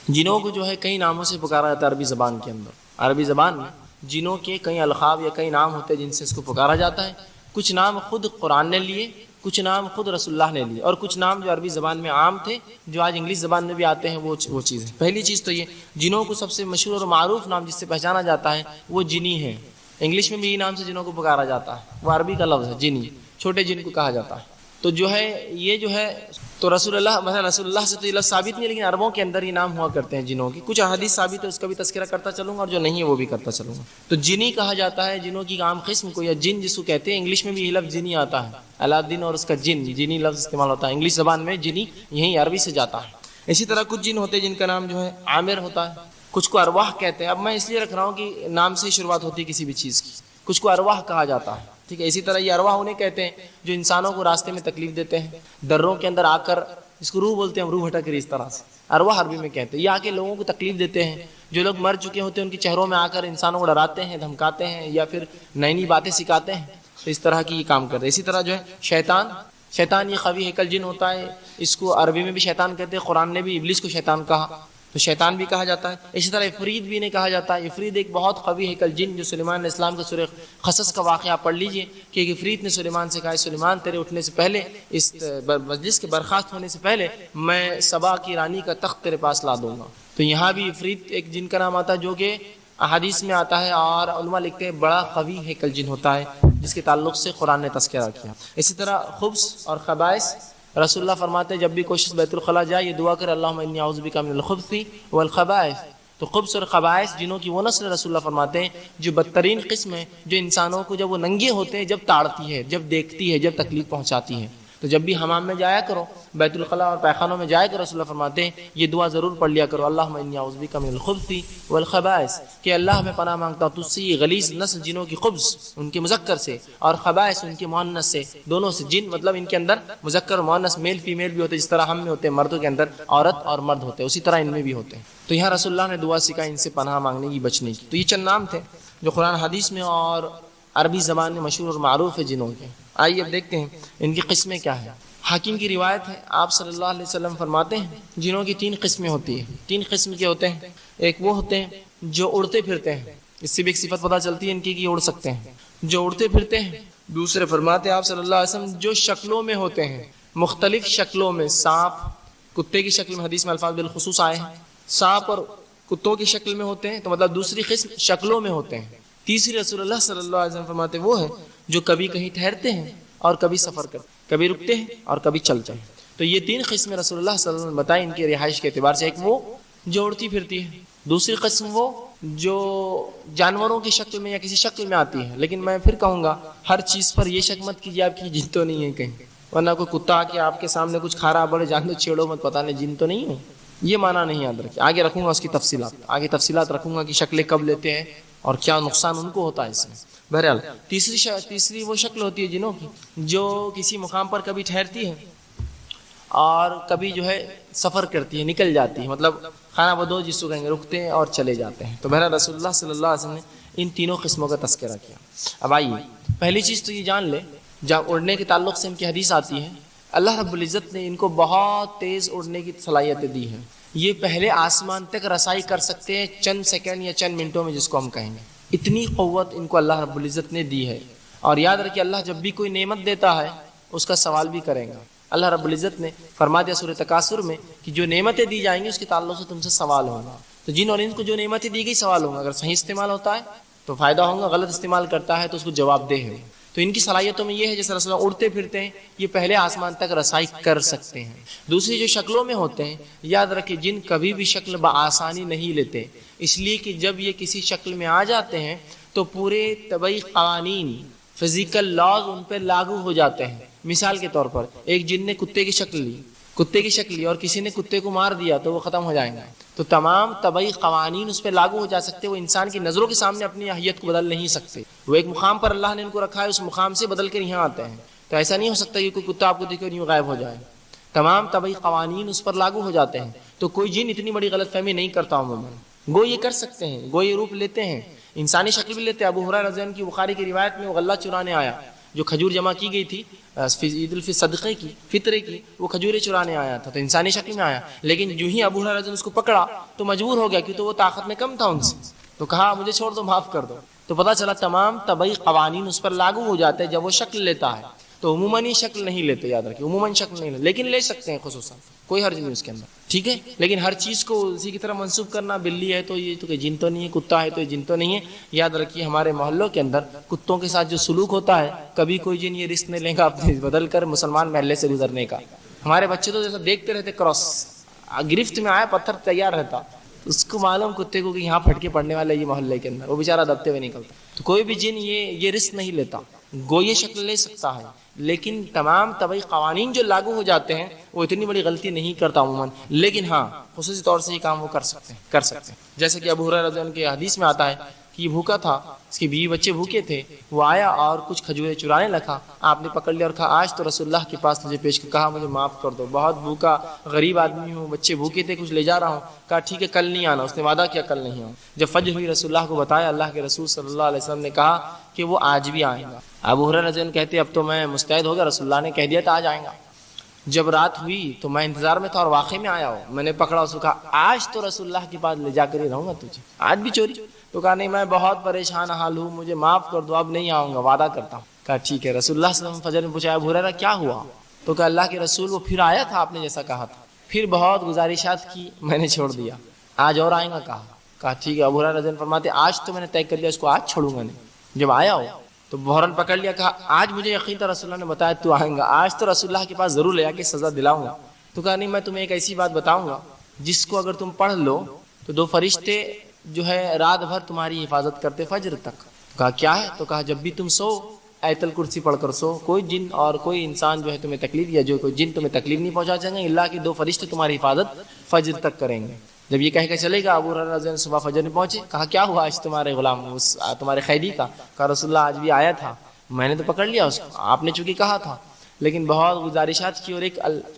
جنوں کو جو ہے کئی ناموں سے پکارا جاتا ہے عربی زبان کے اندر۔ عربی زبان میں جنوں کے کئی القاب یا کئی نام ہوتے ہیں جن سے اس کو پکارا جاتا ہے۔ کچھ نام خود قرآن نے لیے، کچھ نام خود رسول اللہ نے لیے اور کچھ نام جو عربی زبان میں عام تھے جو آج انگلش زبان میں بھی آتے ہیں وہ چیز ہے۔ پہلی چیز تو یہ جنوں کو سب سے مشہور اور معروف نام جس سے پہچانا جاتا ہے وہ جنی ہے۔ انگلش میں بھی یہ نام سے جنوں کو پکارا جاتا ہے، وہ عربی کا لفظ ہے جنی، چھوٹے جن کو کہا جاتا ہے۔ تو جو ہے یہ جو ہے تو رسول اللہ مثلا رسول اللہ سے تو یہ لفظ ثابت نہیں ہے، لیکن عربوں کے اندر یہ نام ہوا کرتے ہیں جنوں کی۔ کچھ احادیث ثابت ہے اس کا بھی تذکرہ کرتا چلوں گا اور جو نہیں ہے وہ بھی کرتا چلوں گا۔ تو جنی کہا جاتا ہے جنوں کی عام قسم کو، یا جن جس کو کہتے ہیں، انگلش میں بھی یہ لفظ جنی آتا ہے، الادین اور اس کا جن، جنی لفظ استعمال ہوتا ہے انگلش زبان میں، جنی یہیں عربی سے جاتا ہے۔ اسی طرح کچھ جن ہوتے ہیں جن کا نام جو ہے عامر ہوتا ہے، کچھ کو ارواح کہتے ہیں۔ اب میں اس لیے رکھ رہا ہوں کہ نام سے شروعات ہوتی ہے کسی بھی چیز کی، کچھ کو ارواح کہا جاتا ہے، ٹھیک ہے۔ اسی طرح یہ ارواح انہیں کہتے ہیں جو انسانوں کو راستے میں تکلیف دیتے ہیں، دروں کے اندر آ کر، اس کو روح بولتے ہیں ہم، روح بھٹک رہی اس طرح سے، ارواح عربی میں کہتے ہیں۔ یہ آ کے لوگوں کو تکلیف دیتے ہیں، جو لوگ مر چکے ہوتے ہیں ان کے چہروں میں آ کر انسانوں کو ڈراتے ہیں، دھمکاتے ہیں، یا پھر نئی نئی باتیں سکھاتے ہیں، تو اس طرح کی یہ کام کرتے ہیں۔ اسی طرح جو ہے شیطان یہ قوی ہیکل جن ہوتا ہے، اس کو عربی میں بھی شیطان کہتے ہیں، قرآن نے بھی ابلیس کو شیطان کہا، تو شیطان بھی کہا جاتا ہے۔ اسی طرح افرید بھی انہیں کہا جاتا ہے۔ افرید ایک بہت قوی ہیکل جن، جو سلیمان علیہ السلام کا سورہ قصص کا واقعہ پڑھ لیجئے کہ ایک افرید نے سلیمان سے کہا، سلیمان تیرے اٹھنے سے پہلے، اس مجلس کے برخاست ہونے سے پہلے میں سبا کی رانی کا تخت تیرے پاس لا دوں گا۔ تو یہاں بھی افرید ایک جن کا نام آتا ہے جو کہ احادیث میں آتا ہے، اور علماء لکھتے ہیں بڑا قوی ہیکل جن ہوتا ہے جس کے تعلق سے قرآن نے تذکرہ کیا۔ اسی طرح خبث اور خبائث، رسول اللہ فرماتے ہیں جب بھی کوئی شخص بیت الخلاء جائے یہ دعا کرے اللہم انی اعوذ بک من الخبث والخبائث۔ تو خبث اور خبائث جنوں کی وہ نسل رسول اللہ فرماتے ہیں جو بدترین قسم ہے، جو انسانوں کو جب وہ ننگے ہوتے ہیں جب تاڑتی ہے، جب دیکھتی ہے، جب تکلیف پہنچاتی ہے۔ تو جب بھی حمام میں جایا کرو، بیت الخلاء اور پیخانوں میں جایا کرو، رسول اللہ فرماتے ہیں یہ دعا ضرور پڑھ لیا کرو، اللہم انی اعوذ بک من الخبث والخبائث، کہ اللہ میں پناہ مانگتا ہوں تجھ سے یہ غلیظ نسل جنوں کی خبث ان کے مذکر سے، اور خبائث ان کے مؤنث سے، دونوں سے۔ جن مطلب ان کے اندر مذکر اور مؤنث، میل فیمیل بھی ہوتے ہیں، جس طرح ہم میں ہوتے ہیں مردوں کے اندر عورت اور مرد ہوتے ہیں، اسی طرح ان میں بھی ہوتے ہیں۔ تو یہاں رسول اللہ نے دعا سکھائی ان سے پناہ مانگنے کی، بچنے کی۔ تو یہ چند نام تھے جو قرآن حدیث میں اور عربی زبان میں مشہور اور معروف ہے جنوں کے۔ آئیے اب دیکھتے ہیں ان کی قسمیں کیا ہیں۔ حاکم کی روایت ہے، آپ صلی اللہ علیہ وسلم فرماتے ہیں جنوں کی 3 قسمیں ہوتی ہیں۔ 3 قسم کے ہوتے ہیں۔ ایک وہ ہوتے ہیں جو اڑتے پھرتے ہیں، اس سے بھی ایک صفت پتہ چلتی ہے ان کی کہ یہ اڑ سکتے ہیں، جو اڑتے پھرتے ہیں۔ دوسرے فرماتے ہیں آپ صلی اللہ علیہ وسلم جو شکلوں میں ہوتے ہیں، مختلف شکلوں میں، سانپ، کتے کی شکل میں، حدیث میں الفاظ بالخصوص آئے ہیں، سانپ اور کتوں کی شکل میں ہوتے ہیں، تو مطلب دوسری قسم شکلوں میں ہوتے ہیں۔ تیسری رسول اللہ صلی اللہ علیہ وسلم فرماتے وہ ہے جو کبھی کہیں ٹھہرتے ہیں اور کبھی سفر کرتے ہیں، کبھی رکتے ہیں اور کبھی چلتے ہیں۔ تو یہ 3 قسمیں رسول اللہ صلی اللہ علیہ وسلم بتائیں ان کی رہائش کے اعتبار سے۔ ایک وہ جو اڑتی پھرتی ہے، دوسری قسم وہ جو جانوروں کی شکل میں یا کسی شکل میں آتی ہے، لیکن میں پھر کہوں گا ہر چیز پر یہ شک مت کیجیے آپ کی جن تو نہیں ہے کہیں، ورنہ کوئی کتا آ کے آپ کے سامنے کچھ کھا رہا بڑے جان دو چھیڑو مت، پتہ نہیں جن تو نہیں ہوں، یہ معنی نہیں یاد رکھیں۔ آگے رکھوں گا اس کی تفصیلات، آگے تفصیلات رکھوں گا کہ شکلیں کب لیتے ہیں اور کیا نقصان ان کو ہوتا ہے اس میں۔ بہرحال تیسری وہ شکل ہوتی ہے جنوں کی جو کسی مقام پر کبھی ٹھہرتی ہے اور کبھی جو ہے سفر کرتی ہے، نکل جاتی ہے، مطلب خانہ بدوش جس کو کہیں گے، رکتے ہیں اور چلے جاتے ہیں۔ تو بہرحال رسول اللہ صلی اللہ علیہ وسلم نے ان تینوں قسموں کا تذکرہ کیا۔ اب آئیے پہلی چیز تو یہ جان لیں، جب اڑنے کے تعلق سے ان کی حدیث آتی ہے، اللہ رب العزت نے ان کو بہت تیز اڑنے کی صلاحیتیں دی ہیں۔ یہ پہلے آسمان تک رسائی کر سکتے ہیں چند سیکنڈ یا چند منٹوں میں، جس کو ہم کہیں گے، اتنی قوت ان کو اللہ رب العزت نے دی ہے۔ اور یاد رکھیے اللہ جب بھی کوئی نعمت دیتا ہے اس کا سوال بھی کرے گا۔ اللہ رب العزت نے فرما دیا سورہ تکاثر میں کہ جو نعمتیں دی جائیں گی اس کے تعلق سے تم سے سوال ہوگا۔ تو جن اور انس کو جو نعمتیں دی گئی سوال ہوگا، اگر صحیح استعمال ہوتا ہے تو فائدہ ہوگا، غلط استعمال کرتا ہے تو اس کو جواب دہ ہے۔ تو ان کی صلاحیتوں میں یہ ہے جیسے رسول اللہ اڑتے پھرتے ہیں، یہ پہلے آسمان تک رسائی کر سکتے ہیں۔ دوسری جو شکلوں میں ہوتے ہیں، یاد رکھیں جن کبھی بھی شکل بآسانی نہیں لیتے، اس لیے کہ جب یہ کسی شکل میں آ جاتے ہیں تو پورے طبعی قوانین، فزیکل لاز ان پہ لاگو ہو جاتے ہیں۔ مثال کے طور پر ایک جن نے کتے کی شکل لی اور کسی نے کتے کو مار دیا تو وہ ختم ہو جائیں گے۔ تو تمام طبعی قوانین اس پہ لاگو ہو جا سکتے، وہ انسان کی نظروں کے سامنے اپنی اہلیت کو بدل نہیں سکتے۔ وہ ایک مقام پر اللہ نے ان کو رکھا ہے، اس مقام سے بدل کر یہاں آتے ہیں۔ تو ایسا نہیں ہو سکتا کہ کوئی کتا آپ کو دیکھے اور یوں غائب ہو جائے، تمام طبعی قوانین اس پر لاگو ہو جاتے ہیں۔ تو کوئی جن اتنی بڑی غلط فہمی نہیں کرتا عموماً، گو یہ کر سکتے ہیں، گو یہ روپ لیتے ہیں، انسانی شکل بھی لیتے ہیں۔ ابو ہریرہ رضی اللہ عنہ کی بخاری کی روایت میں وہ غلہ چرانے آیا، جو کھجور جمع کی گئی تھی عید الفطر صدقے کی، فطرے کی، وہ کھجوریں چرانے آیا تھا، تو انسانی شکل میں آیا، لیکن جو ہی ابو ہریرہ اس کو پکڑا تو مجبور ہو گیا، کیونکہ وہ طاقت میں کم تھا ان سے، تو کہا مجھے چھوڑ دو، معاف کر دو۔ تو پتہ چلا تمام طبعی قوانین اس پر لاگو ہو جاتے ہیں جب وہ شکل لیتا ہے۔ تو عموماً شکل نہیں لیتے، یاد رکھیے عموماً شکل نہیں لیتے، لیکن لے سکتے ہیں خصوصاً، کوئی حرج نہیں اس کے اندر، ٹھیک ہے. لیکن ہر چیز کو اسی کی طرح منسوب کرنا، بلی ہے تو یہ تو کہ جن تو نہیں ہے، کتا ہے تو یہ جن تو نہیں ہے. یاد رکھیے ہمارے محلوں کے اندر کتوں کے ساتھ جو سلوک ہوتا ہے، کبھی کوئی جن یہ رسک نہیں لے گا اپنے بدل کر مسلمان محلے سے گزرنے کا. ہمارے بچے تو جیسا دیکھتے رہتے، کراس گرفت میں آیا پتھر تیار رہتا، اس کو معلوم کتے کو کہ یہاں پھٹکے پڑنے والا یہ محلے کے اندر، وہ بیچارہ دبتے ہوئے نکلتا. تو کوئی بھی جن یہ رسک نہیں لیتا، گو یہ شکل لے سکتا ہے، لیکن تمام طبعی قوانین جو لاگو ہو جاتے ہیں وہ اتنی بڑی غلطی نہیں کرتا عموماً، لیکن ہاں خصوصی طور سے یہ کام وہ کر سکتے ہیں. جیسے کہ ابو ہریرہ رضی اللہ عنہ کی حدیث میں آتا ہے کہ یہ بھوکا تھا، اس کی بیوی بچے بھوکے تھے، وہ آیا اور کچھ کھجوریں چرانے لگا، آپ نے پکڑ لیا اور کہا آج تو رسول اللہ کے پاس تجھے پیش کر، کہا مجھے معاف کر دو، بہت بھوکا غریب آدمی ہوں، بچے بھوکے تھے، کچھ لے جا رہا ہوں. کہا ٹھیک ہے کل نہیں آنا، اس نے وعدہ کیا کل نہیں آؤں. جب فجر ہوئی رسول اللہ کو بتایا، اللہ کے رسول صلی اللہ علیہ وسلم نے کہا کہ وہ آج بھی آئے گا. ابو ہریرہ رضی اللہ عنہ کہتے اب تو میں مستعد ہو گیا، رسول اللہ نے کہہ دیا تھا آج آئیں گا. جب رات ہوئی تو میں انتظار میں تھا اور واقعی میں آیا ہوں، میں نے پکڑا اس کو، کہا آج تو رسول اللہ کے پاس لے جا کر ہی رہوں گا تجھے، آج بھی چوری. تو کہا نہیں میں بہت پریشان حال ہوں، مجھے معاف کر دو، اب نہیں آؤں گا، وعدہ کرتا ہوں. کہا ٹھیک ہے. رسول اللہ صلی اللہ علیہ وسلم فجر میں پوچھا ابو ہریرہ کیا ہوا؟ تو کہا اللہ کے رسول وہ پھر آیا تھا آپ نے جیسا کہا تھا، پھر بہت گزارشات کی، میں نے چھوڑ دیا، آج اور آئیں گا. کہا ٹھیک ہے. ابو ہریرہ رضی اللہ عنہ فرماتے آج تو میں نے طے کر لیا اس کو آج چھوڑوں گا نہیں. جب آیا ہو تو بحران پکڑ لیا، کہا آج مجھے یقین تھا رسول اللہ نے بتایا تو آئیں گا، آج تو رسول اللہ کے پاس ضرور لے جا کے سزا دلاؤں گا. تو کہا نہیں میں تمہیں ایک ایسی بات بتاؤں گا جس کو اگر تم پڑھ لو تو 2 فرشتے جو ہے رات بھر تمہاری حفاظت کرتے فجر تک. کہا کیا ہے؟ تو کہا جب بھی تم سو آیت الکرسی پڑھ کر سو، کوئی جن اور کوئی انسان جو ہے تمہیں تکلیف یا جو کوئی جن تمہیں تکلیف نہیں پہنچا سکیں گے، اللہ کے 2 فرشتے تمہاری حفاظت فجر تک کریں گے. جب یہ کہہ کے چلے گا ابو ہریرہ رضی اللہ عنہ صبح فجر میں پہنچے، کہا کیا ہوا آج تمہارے غلام تمہارے قیدی کا؟ کہا رسول اللہ آج بھی آیا تھا، میں نے تو پکڑ لیا اس کو، آپ نے چونکہ کہا تھا، لیکن بہت گزارشات کی اور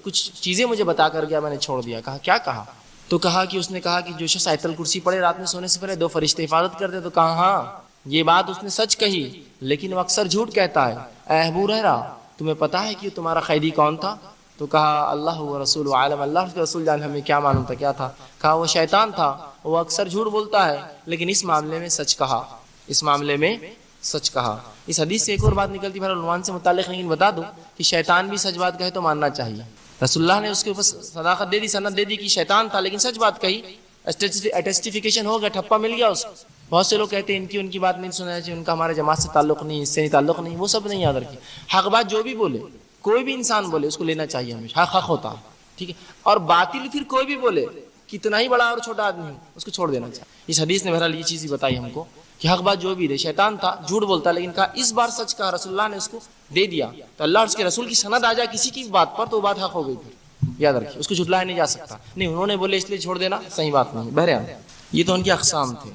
کچھ چیزیں مجھے بتا کر گیا، میں نے چھوڑ دیا. کہا کیا کہا؟ تو کہا کہ اس نے کہا کہ جو شخص آیت الکرسی پڑھے رات میں سونے سے پہلے 2 فرشتے حفاظت کرتے. تو کہا ہاں یہ بات اس نے سچ کہی، لیکن وہ اکثر جھوٹ کہتا ہے. اے ابو ہریرہ تمہیں پتا ہے کہ تمہارا قیدی کون تھا؟ تو کہا اللہ و رسول عالم، اللہ کے رسول جان ہمیں کیا معلوم تھا کیا تھا. کہا وہ شیطان تھا، وہ اکثر جھوٹ بولتا ہے لیکن اس معاملے میں سچ کہا، اس معاملے میں سچ کہا. اس حدیث سے ایک اور بات نکلتی ہے عنوان سے متعلق، لیکن بتا دوں کہ شیطان بھی سچ بات کہے تو ماننا چاہیے. رسول اللہ نے اس کے اوپر صداقت دے دی، سند دے دی کہ شیطان تھا لیکن سچ بات کہی، اٹیسٹیفیکیشن ہو گیا، ٹھپا مل گیا اس کو. بہت سے لوگ کہتے ہیں ان کی بات نہیں سننا چاہیے، ان کا ہمارے جماعت سے تعلق نہیں، اس سے تعلق نہیں، وہ سب نہیں. یاد رکھیے حق بات جو بھی بولے، کوئی بھی انسان بولے اس کو لینا چاہیے ہمیشہ، حق ہوتا ہے، ٹھیک ہے. اور باطل پھر کوئی بھی بولے، کتنا ہی بڑا اور چھوٹا آدمی ہو، اس کو چھوڑ دینا چاہیے. اس حدیث نے بہرحال یہ چیز ہی بتائی ہم کو کہ حق بات جو بھی دے. شیطان تھا، جھوٹ بولتا، لیکن کہا اس بار سچ کہا، رسول اللہ نے اس کو دے دیا. تو اللہ اور اس کے رسول کی سند آ جائے کسی کی بات پر تو وہ بات حق ہو گئی. پھر یاد رکھیے اس کو جھٹلایا نہیں جا سکتا. نہیں انہوں نے بولے اس لیے چھوڑ دینا صحیح بات نہیں. بہرحال یہ تو ان کی اقسام تھے.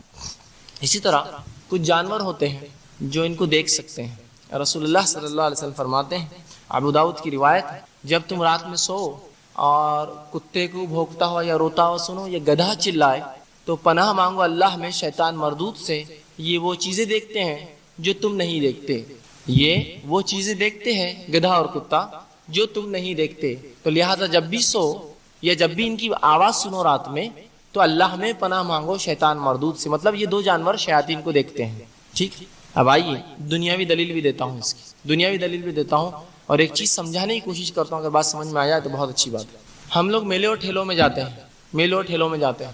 اسی طرح کچھ جانور ہوتے ہیں جو ان کو دیکھ سکتے ہیں. رسول اللہ صلی اللہ علیہ وسلم فرماتے ہیں، ابو داؤد کی روایت ہے، جب تم رات میں سو اور کتے کو بھونکتا ہوا یا روتا ہوا سنو یا گدھا چلائے تو پناہ مانگو اللہ میں شیطان مردود سے. یہ وہ چیزیں دیکھتے ہیں جو تم نہیں دیکھتے، یہ وہ چیزیں دیکھتے ہیں گدھا اور کتا جو تم نہیں دیکھتے. تو لہٰذا جب بھی سو یا جب بھی ان کی آواز سنو رات میں تو اللہ میں پناہ مانگو شیطان مردود سے. مطلب یہ 2 جانور شیاطین کو دیکھتے ہیں. ٹھیک. اب آئیے دنیاوی دلیل بھی دیتا ہوں، اس کی دنیاوی دلیل بھی دیتا ہوں اور ایک چیز سمجھانے کی کوشش کرتا ہوں. اگر بات سمجھ میں آ جائے تو بہت اچھی بات ہے. ہم لوگ میلے اور ٹھیلوں میں جاتے ہیں، میلوں اور ٹھیلوں میں جاتے ہیں.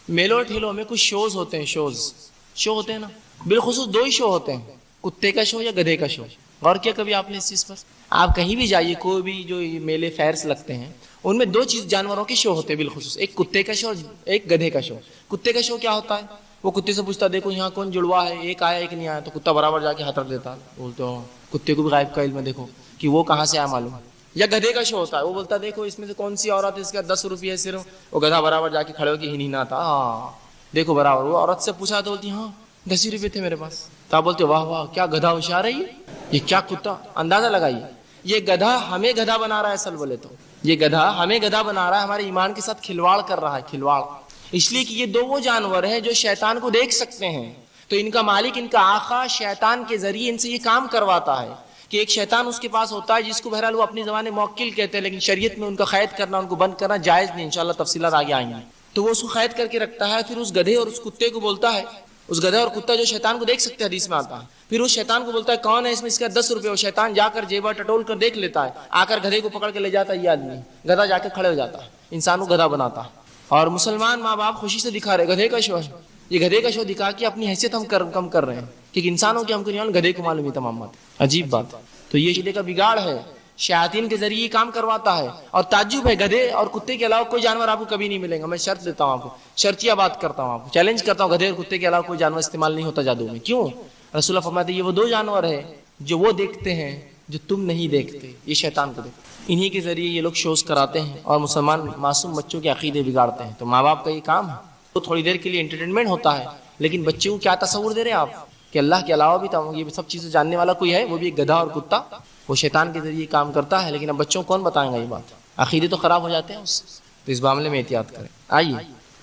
میلوں اور ٹھیلوں میں کچھ شوز ہوتے ہیں، شو ہوتے ہیں نا. بالخصوص 2 ہی شو ہوتے ہیں، کتے کا شو یا گدھے کا شو. غور کیا کبھی آپ نے اس چیز پر؟ آپ کہیں بھی جائیے، کوئی بھی جو میلے فیئرس لگتے ہیں ان میں 2 چیز جانوروں کے شو ہوتے ہیں بالخصوص، ایک کتے کا شو اور ایک گدھے کا شو. کتے کا شو کیا ہوتا ہے؟ وہ کتے سے پوچھتا دیکھو یہاں کون جڑوا ہے، ایک آیا ایک نہیں آیا، تو کتا برابر جا کے ہاتھ رکھ دیتا، بولتے ہو کتے کو بھی غائب کا علم ہے، دیکھو کہ وہ کہاں سے آیا معلوم. یا گدھے کا شو ہوتا ہے، وہ بولتا دیکھو اس میں سے کون سی عورت ہے، اس کا 10 روپیہ صرف. وہ گدھا برابر جا کے کھڑے ہو کے ہی نہ تھا، دیکھو برابر. وہ عورت سے پوچھا تو بولتی ہاں 10 ہی روپے تھے میرے پاس. تو آپ بولتے واہ واہ کیا گدھا ہوشیار ہے، یہ کیا کتا. اندازہ لگائیے یہ گدھا ہمیں گدھا بنا رہا ہے. اصل بولے تو یہ گدھا ہمیں گدھا بنا رہا ہے، ہمارے ایمان کے ساتھ کھلواڑ کر رہا ہے، کھلواڑ. اس لیے کہ یہ 2 وہ جانور ہیں جو شیطان کو دیکھ سکتے ہیں. تو ان کا مالک، ان کا آقا شیطان کے ذریعے ان سے یہ کام کرواتا ہے کہ ایک شیطان اس کے پاس ہوتا ہے جس کو بہرحال وہ اپنی زبان میں موکل کہتے ہیں، لیکن شریعت میں ان کا قید کرنا، ان کو بند کرنا جائز نہیں. انشاءاللہ تفصیلات آگے آئیں گی. تو وہ اس کو قید کر کے رکھتا ہے، پھر اس گدھے اور اس کتے کو بولتا ہے اس گدھے اور کتا جو شیطان کو دیکھ سکتے حدیث میں آتا ہے، پھر اس شیطان کو بولتا ہے کون ہے اس میں اس کا 10 روپے، وہ شیطان جا کر جیبا ٹٹول کر دیکھ لیتا ہے، آ کر گدھے کو پکڑ کے لے جاتا ہے، یہ آدمی گدھا جا کے کھڑے ہو جاتا ہے، انسان کو گدھا بناتا ہے۔ اور مسلمان ماں باپ خوشی سے دکھا رہے گدھے کا شو ہے، یہ گدھے کا شو دکھا کے اپنی حیثیت ہم کم کر رہے ہیں، کیونکہ انسانوں کی ہم کو نہیں، گدھے کو معلوم ہے تمام بات، عجیب بات۔ تو یہ عقیدے کا بگاڑ ہے، شیاطین کے ذریعے کام کرواتا ہے۔ اور تعجب ہے، گدھے اور کتے کے علاوہ کوئی جانور آپ کو کبھی نہیں ملے گا، میں شرط دیتا ہوں آپ کو، شرطیہ بات کرتا ہوں آپ کو، چیلنج کرتا ہوں، گدھے اور کتے کے علاوہ کوئی جانور استعمال نہیں ہوتا جادو میں۔ کیوں؟ رسول اللہ فرماتے ہیں یہ وہ 2 جانور ہیں جو وہ دیکھتے ہیں جو تم نہیں دیکھتے، یہ شیطان کو دیکھتے، انہی کے ذریعے یہ لوگ شوز کراتے ہیں اور مسلمان معصوم بچوں کے عقیدے بگاڑتے ہیں۔ تو ماں باپ کا یہ کام ہے، تو تھوڑی دیر کے لیے انٹرٹینمنٹ ہوتا ہے، لیکن بچوں کو کیا تصور دے رہے ہیں آپ کہ اللہ کے علاوہ بھی یہ سب چیزیں جاننے والا کوئی ہے، وہ بھی ایک گدھا اور کتا، وہ شیطان کے ذریعے کام کرتا ہے۔ لیکن اب بچوں کو کون بتائیں گا یہ بات، عقیدے تو خراب ہو جاتے ہیں اس سے، تو اس معاملے میں احتیاط کریں۔ آئیے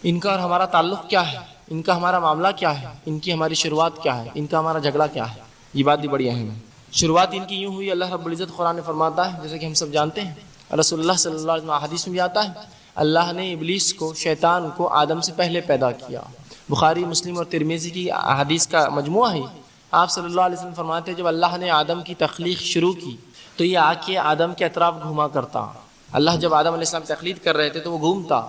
ان کا اور ہمارا تعلق کیا ہے، ان کا ہمارا معاملہ کیا ہے، ان کی ہماری شروعات کیا ہے، ان کا ہمارا جھگڑا کیا ہے، یہ بات بھی بڑی اہم ہے۔ شروعات ان کی یوں ہوئی، اللہ رب العزت قرآن میں فرماتا ہے، جیسے کہ ہم سب جانتے ہیں، رسول اللہ صلی اللہ علیہ وسلم حدیث میں بھی آتا ہے، اللہ نے ابلیس کو، شیطان کو آدم سے پہلے پیدا کیا۔ بخاری، مسلم اور ترمذی کی احادیث کا مجموعہ ہے۔ آپ صلی اللہ علیہ وسلم فرماتے ہیں جب اللہ نے آدم کی تخلیق شروع کی تو یہ آ کے آدم کے اطراف گھوما کرتا۔ اللہ جب آدم علیہ السلام تخلیق کر رہے تھے تو وہ گھومتا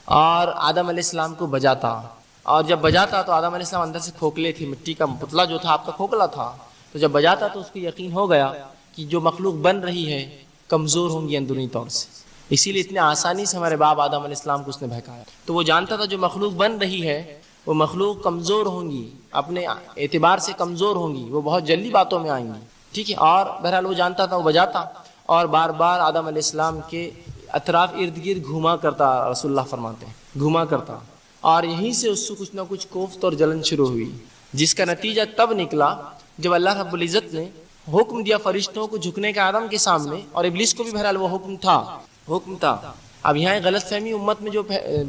اور آدم علیہ السلام کو بجاتا، اور جب بجاتا تو آدم علیہ السلام اندر سے کھوکھلے تھے، مٹی کا پتلا جو تھا آپ کا کھوکھلا تھا، تو جب بجاتا تو اس کو یقین ہو گیا کہ جو مخلوق بن رہی ہے کمزور ہوں گی اندرونی طور سے، اسی لیے اتنے آسانی سے ہمارے باپ آدم علیہ السلام کو اس نے بہکایا۔ تو وہ جانتا تھا جو مخلوق بن رہی ہے وہ مخلوق کمزور ہوں گی، اپنے اعتبار سے کمزور ہوں گی، وہ بہت جلدی باتوں میں آئیں گی، ٹھیک ہے۔ اور بہرحال وہ جانتا تھا، وہ بجاتا اور بار بار آدم علیہ السلام کے اطراف ارد گرد گھوما کرتا، رسول اللہ فرماتے ہیں گھوما کرتا، اور یہیں سے اس سے کچھ نہ کچھ کوفت اور جلن شروع ہوئی، جس کا نتیجہ تب نکلا جب اللہ رب العزت نے حکم دیا فرشتوں کو جھکنے کا آدم کے سامنے، اور ابلیس کو بھی بہرحال وہ حکم تھا۔ اب یہاں غلط فہمی امت میں جو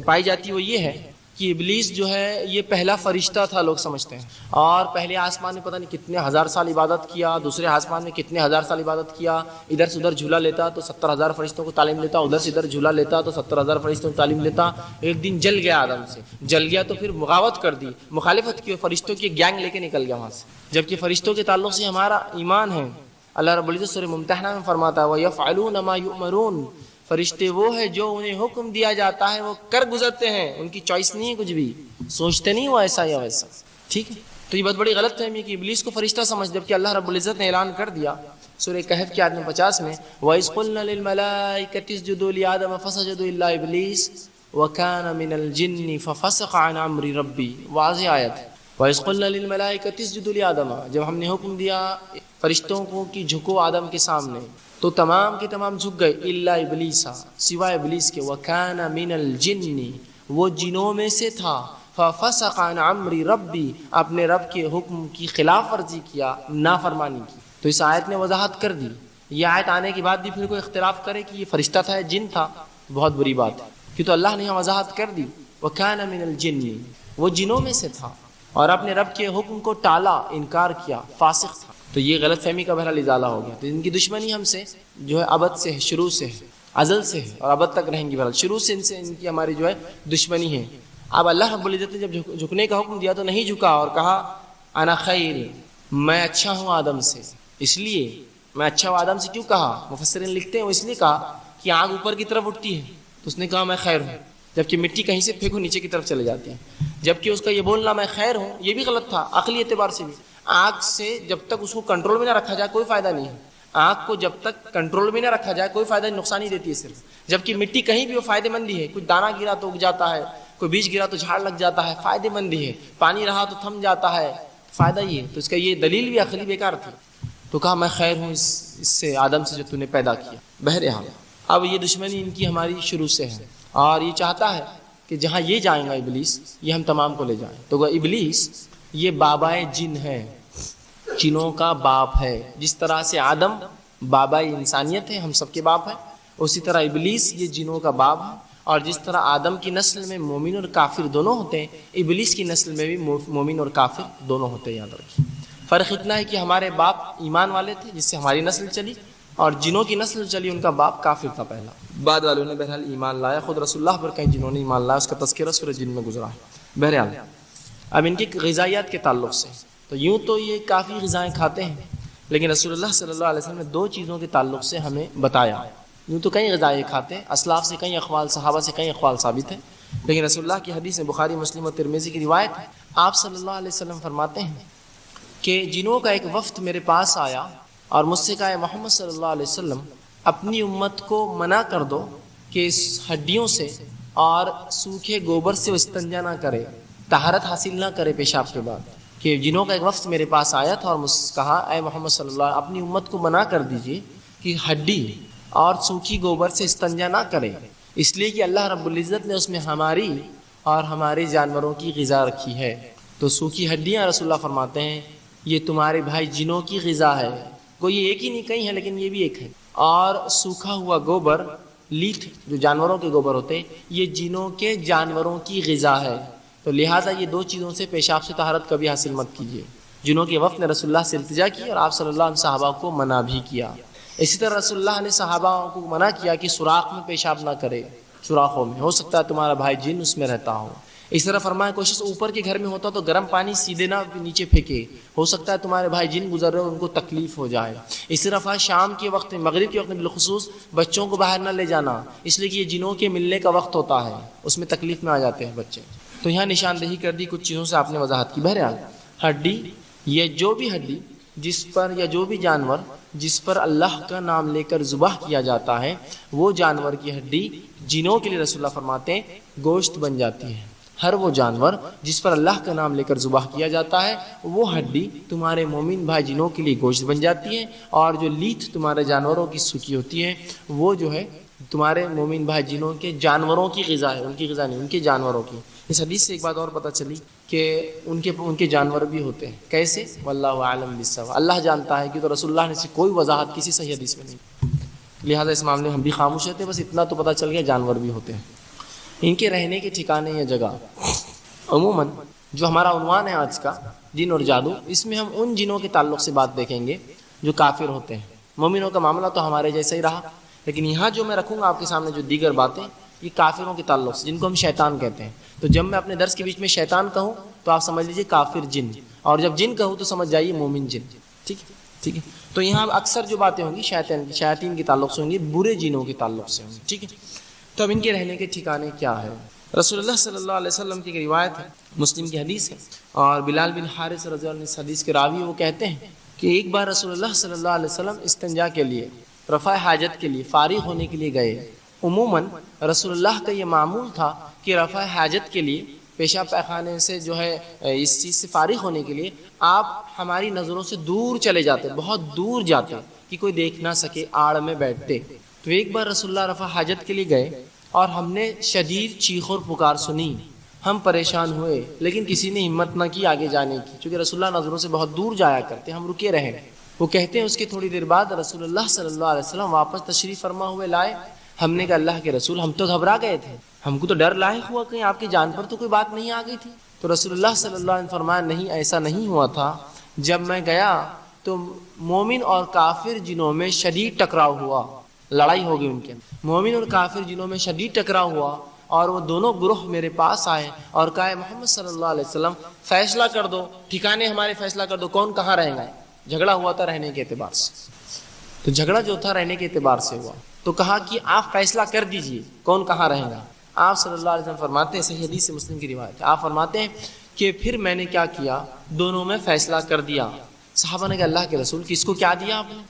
پائی جاتی ہے وہ یہ ہے کہ ابلیس جو ہے یہ پہلا فرشتہ تھا، لوگ سمجھتے ہیں، اور پہلے آسمان میں پتہ نہیں کتنے ہزار سال عبادت کیا، دوسرے آسمان میں کتنے ہزار سال عبادت کیا، ادھر سے ادھر جھولا لیتا تو 70,000 فرشتوں کو تعلیم لیتا، ادھر سے ادھر جھولا لیتا تو 70,000 فرشتوں کو تعلیم لیتا۔ ایک دن جل گیا آدم سے، جل گیا تو پھر بغاوت کر دی، مخالفت کی، فرشتوں کی گینگ لے کے نکل گیا وہاں سے، جبکہ فرشتوں کے تعلق سے ہمارا ایمان ہے۔ اللہ رب العزت سورہ ممتحنہ میں فرماتا ہے وَيَفْعَلُونَ مَا يُؤْمَرُونَ، فرشتے وہ ہے جو انہیں حکم دیا جاتا ہے وہ کر گزرتے ہیں، ان کی چوائس نہیں ہے، کچھ بھی سوچتے نہیں وہ ایسا یا ویسا، ٹھیک ہے۔ تو یہ بہت بڑی غلط فہمی کہ ابلیس کو فرشتہ سمجھ، جبکہ اللہ رب العزت نے اعلان کر دیا سورہ کہف کی آیت 50 میں وَإِذْ قُلْنَا لِلْمَلَائِكَةِ اسْجُدُوا لِآدَمَ فَسَجَدُوا إِلَّا إِبْلِيسَ وَكَانَ مِنَ الْجِنِّ فَفَسَقَ عَنْ أَمْرِ رَبِّهِ، واضح آیت ہے۔ وَإِذْ قُلْنَا لِلْمَلَائِكَةِ اسْجُدُوا لِآدَمَ، جب ہم نے حکم دیا فرشتوں کو کہ جھکو آدم کے سامنے تو تمام کے تمام جھک گئے، الا ابلیس، سوائے ابلیس کے، وکان من الجن، وہ جنوں میں سے تھا، ففسق عن امر ربی، اپنے رب کے حکم کی خلاف ورزی کیا، نافرمانی کی۔ تو اس آیت نے وضاحت کر دی، یہ آیت آنے کے بعد بھی پھر کوئی اختلاف کرے کہ یہ فرشتہ تھا یا جن تھا، بہت بری بات ہے، کہ تو اللہ نے یہاں وضاحت کر دی وکان من الجن، وہ جنوں میں سے تھا اور اپنے رب کے حکم کو ٹالا، انکار کیا، فاسق تھا۔ تو یہ غلط فہمی کا بہرحال ازالہ ہو گیا۔ تو ان کی دشمنی ہم سے جو ہے ابد سے ہے، شروع سے ہے، ازل سے ہے اور ابد تک رہیں گی، بہرحال شروع سے ان کی ہماری جو ہے دشمنی ہے۔ اب اللہ رب العزت نے جب جھکنے کا حکم دیا تو نہیں جھکا اور کہا انا خیر، میں اچھا ہوں آدم سے، اس لیے میں اچھا ہوں آدم سے۔ کیوں کہا؟ مفسرین لکھتے ہیں وہ اس لیے کہا کہ آگ اوپر کی طرف اٹھتی ہے تو اس نے کہا میں خیر ہوں، جبکہ مٹی کہیں سے پھینکو نیچے کی طرف چلے جاتی ہے، جبکہ اس کا یہ بولنا میں خیر ہوں یہ بھی غلط تھا عقلی اعتبار سے بھی۔ آگ سے جب تک اس کو کنٹرول میں نہ رکھا جائے کوئی فائدہ نہیں ہے، آگ کو جب تک کنٹرول میں نہ رکھا جائے کوئی فائدہ نہیں، نقصان ہی دیتی ہے صرف، جبکہ مٹی کہیں بھی وہ فائدے مند ہی ہے، کچھ دانہ گرا تو اگ جاتا ہے، کوئی بیج گرا تو جھاڑ لگ جاتا ہے، فائدے مند ہی ہے، پانی رہا تو تھم جاتا ہے، فائدہ ہی ہے۔ تو اس کا یہ دلیل بھی عقلی بیکار تھی، تو کہا میں خیر ہوں اس سے، آدم سے جو تو نے پیدا کیا۔ بہرحال اب یہ دشمنی ان کی ہماری شروع سے ہے، اور یہ چاہتا ہے کہ جہاں یہ جائیں گا ابلیس، یہ ہم تمام کو لے جائیں۔ تو ابلیس یہ بابائے جن ہے، جنوں کا باپ ہے، جس طرح سے آدم بابائے انسانیت ہے، ہم سب کے باپ ہیں، اسی طرح ابلیس یہ جنوں کا باپ ہے، اور جس طرح آدم کی نسل میں مومن اور کافر دونوں ہوتے ہیں، ابلیس کی نسل میں بھی مومن اور کافر دونوں ہوتے ہیں، یاد رکھیے۔ فرق اتنا ہے کہ ہمارے باپ ایمان والے تھے جس سے ہماری نسل چلی، اور جنوں کی نسل چلی ان کا باپ کافر تھا پہلا، بعد والوں نے بہرحال ایمان لایا، خود رسول اللہ پر کہیں جنہوں نے ایمان لایا، اس کا تذکرہ سورہ جن میں گزرا ہے۔ بہرحال اب ان کی غذائیات کے تعلق سے تو یوں تو یہ کافی غذائیں کھاتے ہیں، لیکن رسول اللہ صلی اللہ علیہ وسلم نے دو چیزوں کے تعلق سے ہمیں بتایا۔ یوں تو کئی غذائیں کھاتے ہیں، اسلاف سے کئی اقوال، صحابہ سے کئی اقوال ثابت ہیں، لیکن رسول اللہ کی حدیث میں بخاری، مسلم اور ترمذی کی روایت ہے، آپ صلی اللہ علیہ وسلم فرماتے ہیں کہ جنوں کا ایک وفد میرے پاس آیا اور مجھ سے کہا اے محمد صلی اللہ علیہ وسلم اپنی امت کو منع کر دو کہ اس ہڈیوں سے اور سوکھے گوبر سے استنجا نہ کرے، طہارت حاصل نہ کرے پیشاب کے بعد۔ کہ جنوں کا ایک وفد میرے پاس آیا تھا اور مجھ سے کہا اے محمد صلی اللہ علیہ وسلم اپنی امت کو منع کر دیجئے کہ ہڈی اور سوکھی گوبر سے استنجا نہ کرے، اس لیے کہ اللہ رب العزت نے اس میں ہماری اور ہمارے جانوروں کی غذا رکھی ہے۔ تو سوکھی ہڈیاں رسول اللہ فرماتے ہیں یہ تمہارے بھائی جنوں کی غذا ہے، کوئی ایک ہی نہیں کئی ہے لیکن یہ بھی ایک ہے، اور سوکھا ہوا گوبر، لیٹ جو جانوروں کے گوبر ہوتے ہیں، یہ جنوں کے جانوروں کی غذا ہے۔ تو لہٰذا یہ دو چیزوں سے پیشاب سے طہارت کبھی حاصل مت کیجیے۔ جنوں کے وقت نے رسول اللہ سے التجا کی اور آپ صلی اللہ علیہ صحابہ کو منع بھی کیا۔ اسی طرح رسول اللہ نے صحابہ کو منع کیا کہ سوراخ میں پیشاب نہ کرے، سوراخوں میں، ہو سکتا ہے تمہارا بھائی جن اس میں رہتا ہو۔ اس طرح فرمایا کوشش اوپر کے گھر میں ہوتا تو گرم پانی سیدھے نہ نیچے پھینکے، ہو سکتا ہے تمہارے بھائی جن گزر رہے ہو ان کو تکلیف ہو جائے۔ اس طرح شام کے وقت، مغرب کے وقت میں بالخصوص بچوں کو باہر نہ لے جانا، اس لیے کہ یہ جنوں کے ملنے کا وقت ہوتا ہے، اس میں تکلیف میں آ جاتے ہیں بچے۔ تو یہاں نشاندہی کر دی، کچھ چیزوں سے آپ نے وضاحت کی۔ بہرحال ہڈی، یہ جو بھی ہڈی جس پر یا جو بھی جانور جس پر اللہ کا نام لے کر ذبح کیا جاتا ہے، وہ جانور کی ہڈی جنوں کے لیے رسول اللہ فرماتے ہیں گوشت بن جاتی ہے۔ ہر وہ جانور جس پر اللہ کا نام لے کر ذبح کیا جاتا ہے، وہ ہڈی تمہارے مومن بھائی جنوں کے لیے گوشت بن جاتی ہے، اور جو لیٹ تمہارے جانوروں کی سوکھی ہوتی ہے وہ جو ہے تمہارے مومن بھائی جنوں کے جانوروں کی غذا ہے، ان کی غذا نہیں، ان کے جانوروں کی۔ اس حدیث سے ایک بات اور پتہ چلی کہ ان کے جانور بھی ہوتے ہیں۔ کیسے؟ واللہ اعلم بالصواب، اللہ جانتا ہے، کہ تو رسول اللہ نے سے کوئی وضاحت کسی صحیح حدیث میں نہیں، لہٰذا اس معاملے میں ہم بھی خاموش رہتے ہیں، بس اتنا تو پتہ چل گیا جانور بھی ہوتے ہیں۔ ان کے رہنے کے ٹھکانے یا جگہ، عموماً جو ہمارا عنوان ہے آج کا جن اور جادو، اس میں ہم ان جنوں کے تعلق سے بات دیکھیں گے جو کافر ہوتے ہیں۔ مومنوں کا معاملہ تو ہمارے جیسا ہی رہا، لیکن یہاں جو میں رکھوں گا آپ کے سامنے جو دیگر باتیں، یہ کافروں کے تعلق سے، جن کو ہم شیطان کہتے ہیں۔ تو جب میں اپنے درس کے بیچ میں شیطان کہوں تو آپ سمجھ لیجئے کافر جن، اور جب جن کہوں تو سمجھ جائیے مومن جن۔ ٹھیک ہے، تو یہاں اکثر جو باتیں ہوں گی شیاطین کے تعلق سے ہوں گی، برے جنوں کے تعلق سے ہوں گی۔ ٹھیک ہے، تو اب ان کے رہنے کے ٹھکانے کیا ہے؟ رسول اللہ صلی اللہ علیہ وسلم کی ایک روایت ہے، مسلم کی حدیث ہے، اور بلال بن حارث رضی اللہ عنہ اس حدیث کے راوی وہ کہتے ہیں کہ ایک بار رسول اللہ صلی اللہ علیہ وسلم استنجا کے لیے، رفع حاجت کے لیے، فارغ ہونے کے لیے گئے۔ عموماً رسول اللہ کا یہ معمول تھا کہ رفع حاجت کے لیے، پیشاب پیخانے سے جو ہے اس چیز سے فارغ ہونے کے لیے آپ ہماری نظروں سے دور چلے جاتے، بہت دور جاتے کہ کوئی دیکھ نہ سکے، آڑ میں بیٹھتے۔ تو ایک بار رسول اللہ رفع حاجت کے لیے گئے اور ہم نے شدید چیخ اور پکار سنی، ہم پریشان ہوئے، لیکن کسی نے ہمت نہ کی آگے جانے کی، چونکہ رسول اللہ نظروں سے بہت دور جایا کرتے، ہم رکے رہے۔ وہ کہتے ہیں اس کی تھوڑی دیر بعد رسول اللہ صلی اللہ علیہ وسلم واپس تشریف فرما ہوئے لائے۔ ہم نے کہا اللہ کے رسول ہم تو گھبرا گئے تھے، ہم کو تو ڈر لاحق ہوا کہیں آپ کی جان پر تو کوئی بات نہیں آ گئی تھی۔ تو رسول اللہ صلی اللہ علیہ وسلم فرمایا نہیں، ایسا نہیں ہوا تھا، جب میں گیا تو مومن اور کافر جنوں میں شدید ٹکراؤ ہوا، لڑائی ہو گئی ان کے، مومن اور کافر جنوں میں شدید ٹکراؤ ہوا، اور وہ دونوں گروہ میرے پاس آئے اور کہا محمد صلی اللہ علیہ وسلم فیصلہ کر دو، ٹھکانے ہمارے فیصلہ کر دو، کون کہاں رہے گا۔ جھگڑا ہوا تھا رہنے کے اعتبار سے، تو جھگڑا جو تھا رہنے کے اعتبار سے ہوا، تو کہا کہ آپ فیصلہ کر دیجئے کون کہاں رہے گا۔ آپ صلی اللہ علیہ وسلم فرماتے ہیں، صحیح حدیث سے مسلم کی روایت ہے، آپ فرماتے ہیں کہ پھر میں نے کیا کیا، دونوں میں فیصلہ کر دیا۔ صحابہ نے کہا اللہ کے رسول کس کو کیا دیا آپ نے،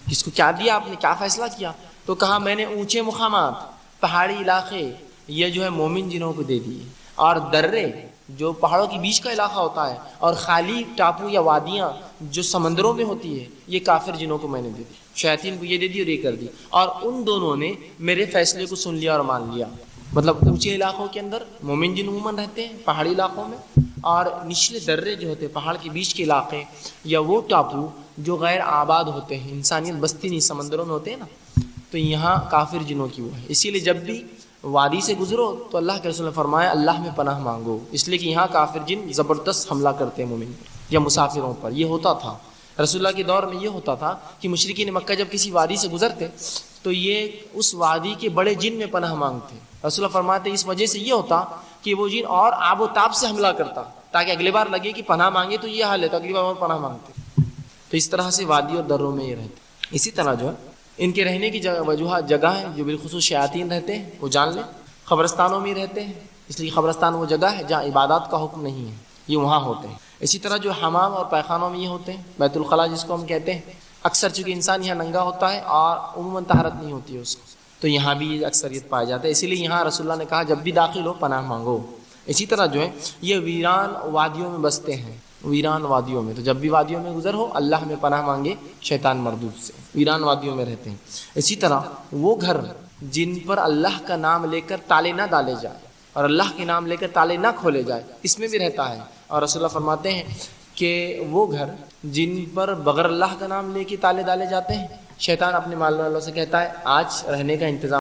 کس کو کیا دیا آپ نے، کیا فیصلہ کیا؟ تو کہا میں نے اونچے مقامات، پہاڑی علاقے یہ جو ہے مومن جنوں کو دے دیے، اور درے جو پہاڑوں کے بیچ کا علاقہ ہوتا ہے، اور خالی ٹاپو یا وادیاں جو سمندروں میں ہوتی ہے، یہ کافر جنوں کو میں نے دے دی، شیاطین کو یہ دے دی اور یہ کر دی، اور ان دونوں نے میرے فیصلے کو سن لیا اور مان لیا۔ مطلب اونچے علاقوں کے اندر مومن جن عموماً رہتے ہیں، پہاڑی علاقوں میں، اور نچلے درے جو ہوتے ہیں پہاڑ کے بیچ کے علاقے، یا وہ ٹاپو جو غیر آباد ہوتے ہیں، انسانیت بستی نہیں سمندروں میں ہوتے ہیں نا، تو یہاں کافر جنوں کی وہ ہے۔ اسی لیے جب بھی وادی سے گزرو تو اللہ کے رسول نے فرمایا اللہ میں پناہ مانگو، اس لیے کہ یہاں کافر جن زبردست حملہ کرتے ہیں مومن یا مسافروں پر۔ یہ ہوتا تھا رسول اللہ کے دور میں، یہ ہوتا تھا کہ مشرکین مکہ جب کسی وادی سے گزرتے تو یہ اس وادی کے بڑے جن میں پناہ مانگتے۔ رسول اللہ فرماتے اس وجہ سے یہ ہوتا کہ وہ جن اور آب و تاب سے حملہ کرتا تاکہ اگلی بار لگے کہ پناہ مانگے تو یہ حال ہے تو اگلی بار اور پناہ مانگتے. تو اس طرح سے وادی اور دروں میں یہ رہتے. اسی طرح جو ہے ان کے رہنے کی جگہ ہے جو بالخصوص شیاطین رہتے ہیں وہ جان لیں. قبرستانوں میں رہتے ہیں اس لیے قبرستان وہ جگہ ہے جہاں عبادات کا حکم نہیں ہے، یہ وہاں ہوتے ہیں. اسی طرح جو حمام اور پیخانوں میں یہ ہوتے ہیں، بیت الخلاء جس کو ہم کہتے ہیں، اکثر چونکہ انسان یہاں ننگا ہوتا ہے اور عموماً طہارت نہیں ہوتی ہے اس کو، تو یہاں بھی یہ اکثریت پایا جاتا ہے. اسی لیے یہاں رسول اللہ نے کہا جب بھی داخل ہو پناہ مانگو. اسی طرح جو ہے یہ ویران وادیوں میں بستے ہیں، ویران وادیوں میں، تو جب بھی وادیوں میں گزر ہو اللہ میں پناہ مانگے شیطان مردود سے. ویران وادیوں میں رہتے ہیں. اسی طرح وہ گھر جن پر اللہ کا نام لے کر تالے نہ ڈالے جائے اور اللہ کے نام لے کر تالے نہ کھولے جائے، اس میں بھی رہتا ہے. اور رسول اللہ فرماتے ہیں کہ وہ گھر جن پر بغیر اللہ کا نام لے کے تالے ڈالے جاتے ہیں، شیطان اپنے مال والوں سے کہتا ہے آج رہنے کا انتظام